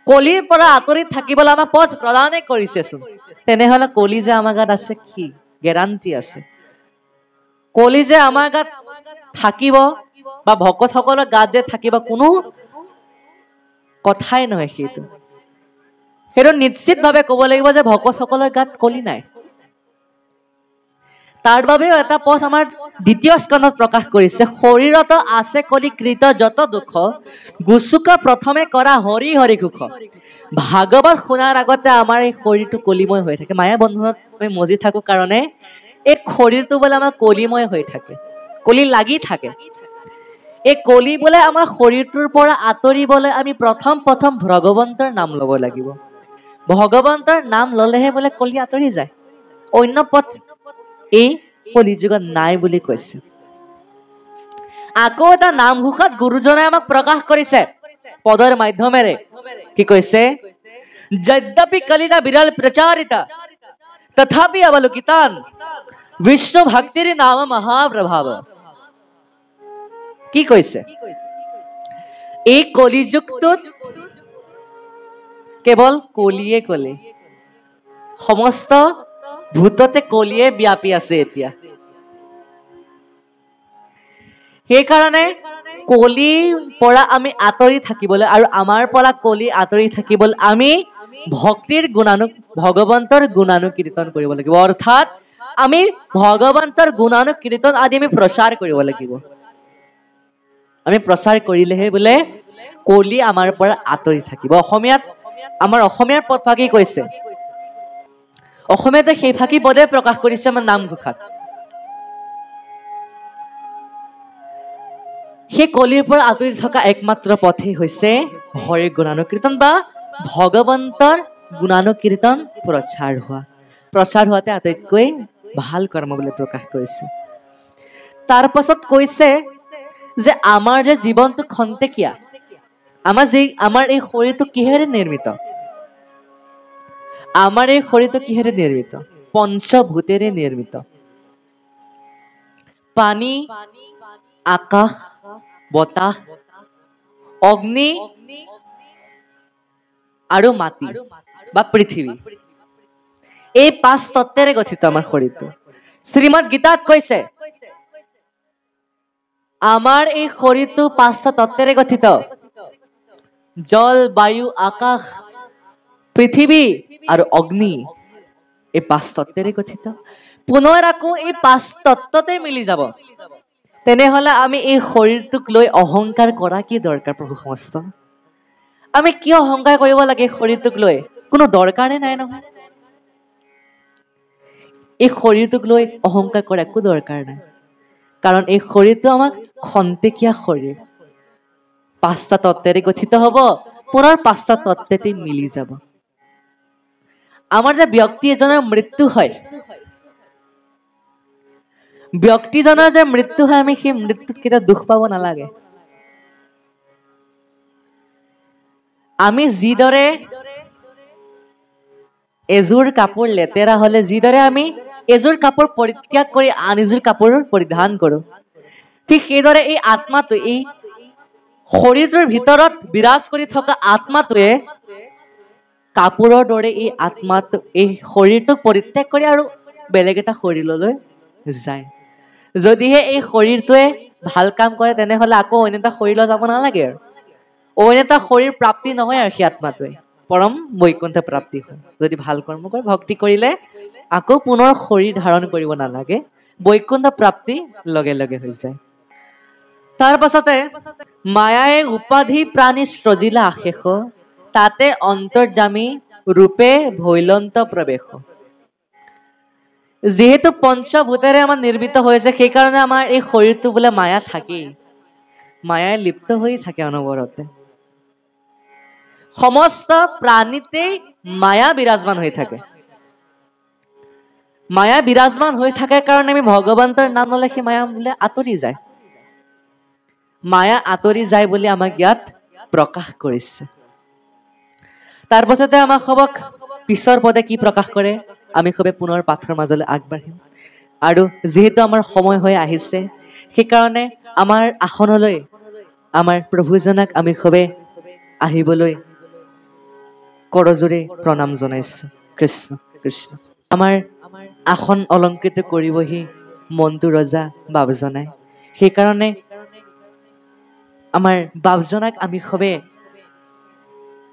কলিৰ পৰা আঁতৰি থাকিবলৈ আমাক পথ প্ৰদানেই কৰিছেচোন। তেনেহলে কলি যে আমাৰ গাত আছে, কি গেৰাণ্টি আছে? কলি যে আমাৰ গাত থাকিব বা ভকতসকলৰ গাত যে থাকিব, কোনো কথাই নহয়। সেইটো নিশ্চিতভাৱে ক'ব লাগিব যে ভকতসকলৰ গাত কলি নাই। তাৰ বাবেও এটা পথ আমাৰ দ্বিতীয় স্কন্ধত প্ৰকাশ কৰিছে, শৰীৰত আছে কলি কৃত যত দুখ, গুচুকা প্ৰথমে কৰা হৰি হৰি সুখ। ভাগৱত শুনাৰ আগতে আমাৰ এই শৰীৰটো কলিময় হৈ থাকে। মায়া বন্ধনত আমি মজি থাকো কাৰণে এই শৰীৰটো বোলে আমাৰ কলিময় হৈ থাকে, কলি লাগি থাকে। এই কলি বোলে আমাৰ শৰীৰটোৰ পৰা আঁতৰিবলৈ আমি প্ৰথম ভগৱন্তৰ নাম ল'ব লাগিব। ভগৱন্তৰ নাম ললেহে বোলে কলি আঁতৰি যায়। অন্য পথ এই কলি যুগত নাই বুলি কৈছে। আকৌ এটা নামঘোষাত গুৰুজনে আমাক প্ৰকাশ কৰিছে পদৰ মাধ্যমেৰে। কি কৈছে? যদ্যপি কলিতা বিৰল প্ৰচাৰিতা তথাপি অৱলোকিতান বিষ্ণু ভক্তিৰ নাম মহাপ্ৰভাৱ। কি কৈছে? এই কলি যুগটোত কেৱল কলিয়ে কলি, সমস্ত ভূততে কলিয়ে ব্যাপী আছে এতিয়া। সেইকাৰণে কলিৰ পৰা আমি আঁতৰি থাকিবলৈ আৰু আমাৰ পৰা কলি আঁতৰি থাকিবলৈ আমি ভক্তিৰ ভগৱন্তৰ গুণানুকীৰ্তন কৰিব লাগিব। অৰ্থাৎ আমি ভগৱন্তৰ গুণানুকীৰ্তন আদি আমি প্ৰচাৰ কৰিব লাগিব। আমি প্ৰচাৰ কৰিলেহে বোলে কলি আমাৰ পৰা আঁতৰি থাকিব। অসমীয়াত আমাৰ অসমীয়াৰ পদফাকি কৈছে, অসমীয়াতে সেই ফাকি পদে প্ৰকাশ কৰিছে আমাৰ নামঘোষাত। সেই কলিৰ পৰা আঁতৰি থকা একমাত্ৰ পথেই হৈছে হৰিৰ গুণানুকীৰ্তন বা ভগৱন্তৰ গুণানুকীৰ্তন প্ৰচাৰ হোৱা। প্ৰচাৰ হোৱাতে আটাইতকৈ ভাল কৰ্ম বুলি প্ৰকাশ কৰিছে। তাৰ পাছত কৈছে যে আমাৰ যে জীৱনটো খন্তেকীয়া, আমাৰ এই শৰীৰটো কিহেৰে নিৰ্মিত? আমাৰ এই শৰীৰটো কিহেৰে নিৰ্মিত? পঞ্চভূতেৰে নিৰ্মিত। পানী, আকাশ, বতাহ, অগ্নি আৰু মাটি বা পৃথিৱী, এই 5 তত্ত্বেৰে গঠিত আমাৰ শৰীৰটো। শ্ৰীমদ গীতাত কৈছে আমাৰ এই শৰীৰটো 5টা তত্ত্বেৰে গঠিত। জল, বায়ু, আকাশ, পৃথিৱী আৰু অগ্নি, এই 5 তত্ত্বেৰে গঠিত। পুনৰ আকৌ এই 5 তত্ত্বতে মিলি যাব। তেনেহলে আমি এই শৰীৰটোক লৈ অহংকাৰ কৰা কি দৰকাৰ? প্ৰভু সমস্ত আমি কিয় অহংকাৰ কৰিব লাগে? শৰীৰটোক লৈ কোনো দৰকাৰে নাই নহয়। এই শৰীৰটোক লৈ অহংকাৰ কৰা একো দৰকাৰ নাই, কাৰণ এই শৰীৰটো আমাক খন্তেকীয়া শৰীৰ, 5টা তত্ত্বেৰে গঠিত হব, পুনৰ 5টা তত্ত্বতে মিলি যাব। আমাৰ যে ব্যক্তি এজনৰ মৃত্যু হয়, ব্যক্তিজনৰ যে মৃত্যু হয়, আমি সেই মৃত্যুত কেতিয়াও দুখ পাব নালাগে। আমি যিদৰে এযোৰ কাপোৰ লেতেৰা হলে যিদৰে আমি এযোৰ কাপোৰ পৰিত্যাগ কৰি আন এযোৰ কাপোৰ পৰিধান কৰো, ঠিক সেইদৰে এই আত্মাটো, এই শৰীৰটোৰ ভিতৰত বিৰাজ কৰি থকা আত্মাটোৱে কাপোৰৰ দৰে এই আত্মাটো, এই শৰীৰটোক পৰিত্যাগ কৰি আৰু বেলেগ এটা শৰীৰলৈ যায়। যদিহে এই শৰীৰটোৱে ভাল কাম কৰে, তেনেহলে আকৌ অন্য এটা শৰীৰলৈ যাব নালাগে আৰু। অইন এটা শৰীৰ প্ৰাপ্তি নহয় আৰু সেই আত্মাটোৱে পৰম বৈকুণ্ঠ প্ৰাপ্তি হয় যদি ভাল কৰ্ম কৰে ভক্তি কৰিলে আকৌ পুনৰ শৰীৰ ধাৰণ কৰিব নালাগে বৈকুণ্ঠ প্ৰাপ্তি লগে লগে হৈ যায় তাৰ পাছতে মায়াই উপাধি প্ৰাণী সৃজিলা আশেষ তাতে অন্তৰ্যামী ৰূপে ভৈলন্ত প্ৰৱেশ যেহেতু পঞ্চভূতেৰে আমাৰ নিৰ্মিত হৈছে সেইকাৰণে আমাৰ এই শৰীৰটো বোলে মায়া থাকেই মায়াই লিপ্ত হৈ থাকে অনবৰতে সমস্ত প্ৰাণীতেই মায়া বিৰাজমান হৈ থাকে মায়া বিৰাজমান হৈ থাকে কাৰণে আমি ভগৱন্তৰ নাম ললে সেই মায়া বোলে আঁতৰি যায় মায়া আঁতৰি যায় বুলি আমাক ইয়াত প্ৰকাশ কৰিছে তাৰ পাছতে আমাক সবক পিছৰ পদে কি প্ৰকাশ কৰে আমি সবে পুনৰ পাঠৰ মাজলৈ আগবাঢ়িম আৰু যেহেতু আমাৰ সময় হৈ আহিছে সেইকাৰণে আমাৰ আসনলৈ আমাৰ প্ৰভুজনক আমি সবে আহিবলৈ কৰজোৰে প্ৰণাম জনাইছো কৃষ্ণ কৃষ্ণ আমাৰ আসন অলংকৃত কৰিবহি মন্টু ৰজা বাবজনাই সেইকাৰণে আমাৰ বাবজনাক আমি সবে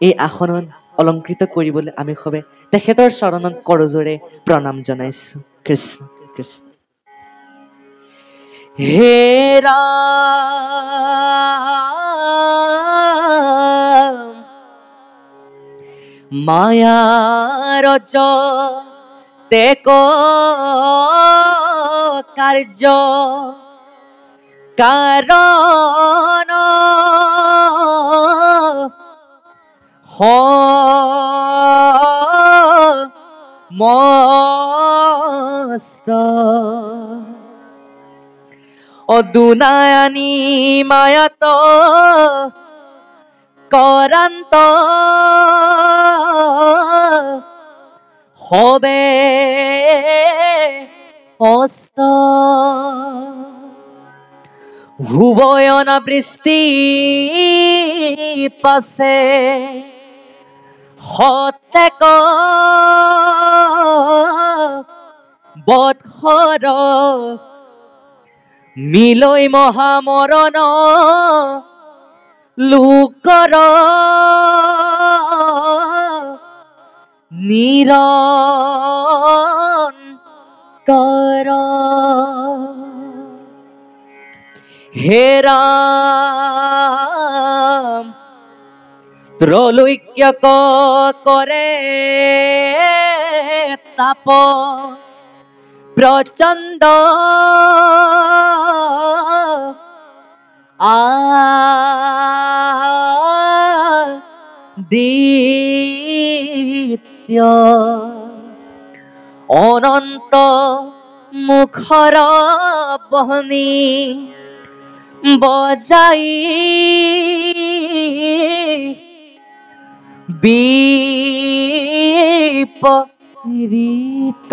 এই আসনত অলংকৃত কৰিবলৈ আমি সবে তেখেতৰ চৰণত কৰজোৰে প্ৰণাম জনাইছো কৃষ্ণ কৃষ্ণ হে ৰাম মায়াৰ তেক কাৰ্য কাৰণ মস্ত অদুনায়ানি মায়াত কৰান্ত হবে হস্ত ভুবয়ন বৃষ্টি পাছে হতেক বৎসৰ মিলৈ মহামৰণ লোকৰ নিৰন্তৰ হে ৰাম ত্ৰৈলোক্য কৰে তাপ প্ৰচণ্ড দিত্য অনন্ত মুখৰ বহনি বজাই বিপৰীত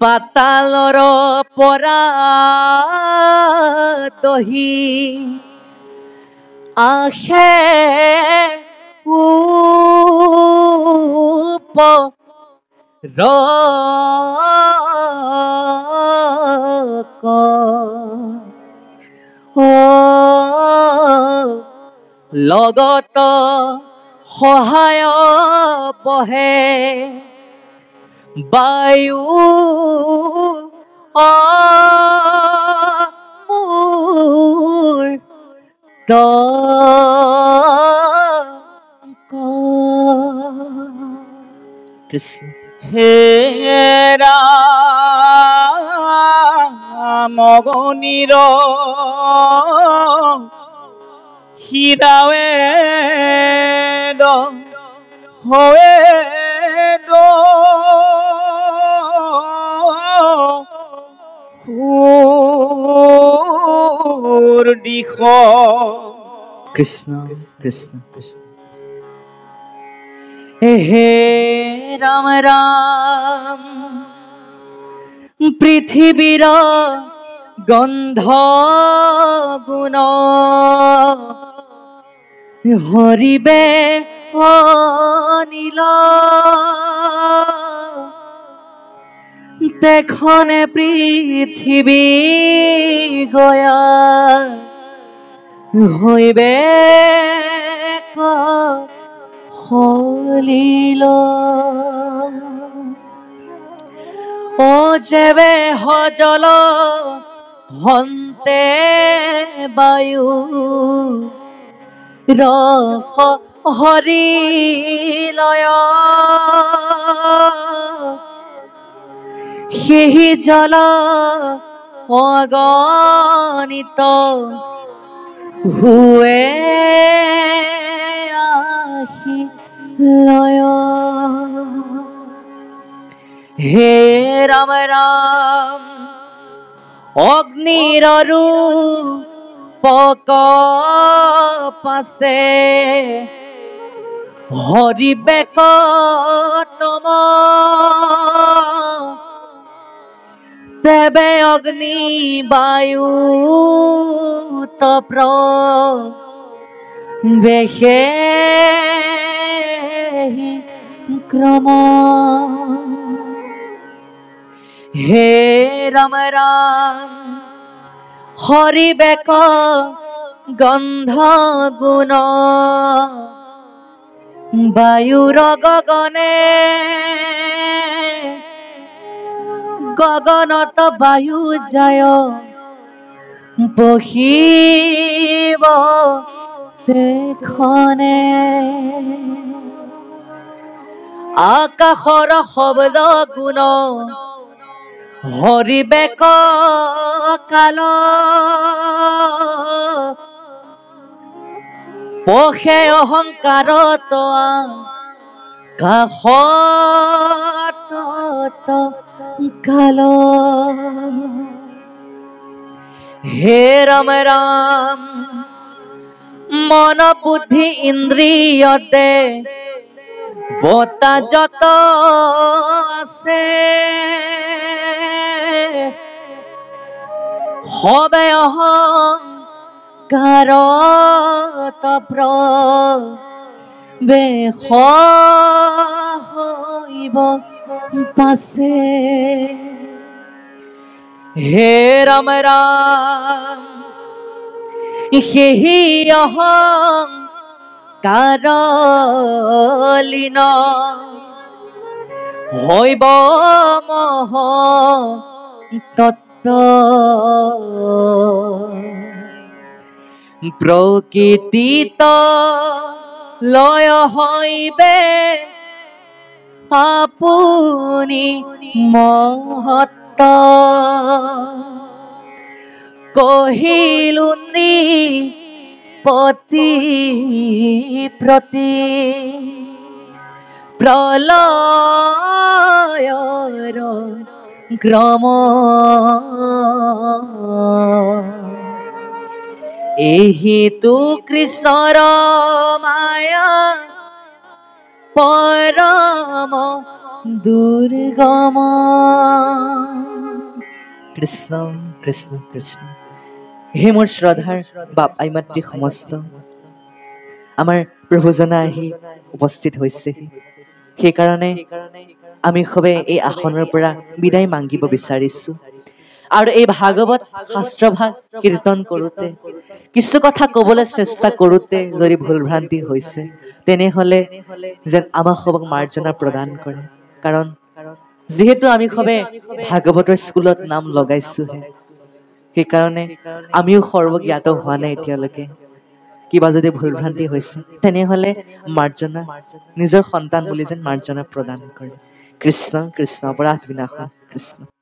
পাতালৰ পৰা দহি আহে লগত সহায় বহে বায়ু মোৰ কৃষ্ণ হে ৰাম অগণিৰ হীৰাৱে হয়ে দিশ কৃষ্ণ কৃষ্ণ কৃষ্ণ হে ৰাম ৰাম পৃথিৱীৰ গন্ধ গুণ হৰিবে অনিল তেখনে পৃথিৱী গয়া হইবে হলিল ও যেবে হজল হন্তে বায়ু রখ হরিলয় সেই জল অগণিত হুয়ে আহি লয় হে রাম রাম অগ্নির রূপক পাশে হরিবেক তম তেবে অগ্নি বায়ু তপ্র বেশে ক্রম হে রাম রাম হরিবেক গন্ধ গুণ বায়ুর গগনে গগনত বায়ু যায় বহিব দেখনে আকাশৰ শব্দ গুণ হৰিবেক কাল পষে অহংকাৰ কাষত কাল হে ৰাম ৰাম মন বুদ্ধি ইন্দ্ৰিয়তে বতা যত আছে হবে অহংকাৰ তপ্ৰ বেশ হইব পাছে হে ৰাম ৰাম সেহি অহংকাৰলীন হইব মহ তত্ত্ব প্ৰকৃতিত লয় হইবে আপুনি মহত্ব কহিলু পতি প্ৰতি প্ৰলয়ৰ ক্ৰম এহিতো কৃষ্ণৰ মায়া পৰম দুৰ্গম কৃষ্ণ কৃষ্ণ কৃষ্ণ হে মোৰ শ্ৰদ্ধাৰ বাপ আই মাতৃ সমস্ত আমাৰ প্ৰভুজনা আহি উপস্থিত হৈছে সেইকাৰণে আমি সবে এই আসনৰ পৰা বিদায় মাগিব বিচাৰিছো আৰু এই ভাগৱত শাস্ত্ৰভাগ কীৰ্তন কৰোঁতে কিছু কথা ক'বলৈ চেষ্টা কৰোঁতে যদি ভুল ভ্ৰান্তি হৈছে তেনেহ'লে যেন আমাক সবক মাৰ্জনা প্ৰদান কৰে কাৰণ যিহেতু আমি সবে ভাগৱতৰ স্কুলত নাম লগাইছোহে সেইকাৰণে আমিও সৰ্বজ্ঞাত হোৱা নাই এতিয়ালৈকে কিবা যদি ভুল ভ্ৰান্তি হৈছে তেনেহ'লে মাৰ্জনা নিজৰ সন্তান বুলি যেন মাৰ্জনা প্ৰদান কৰে কৃষ্ণ কৃষ্ণ অপৰাধ বিনাশ কৃষ্ণ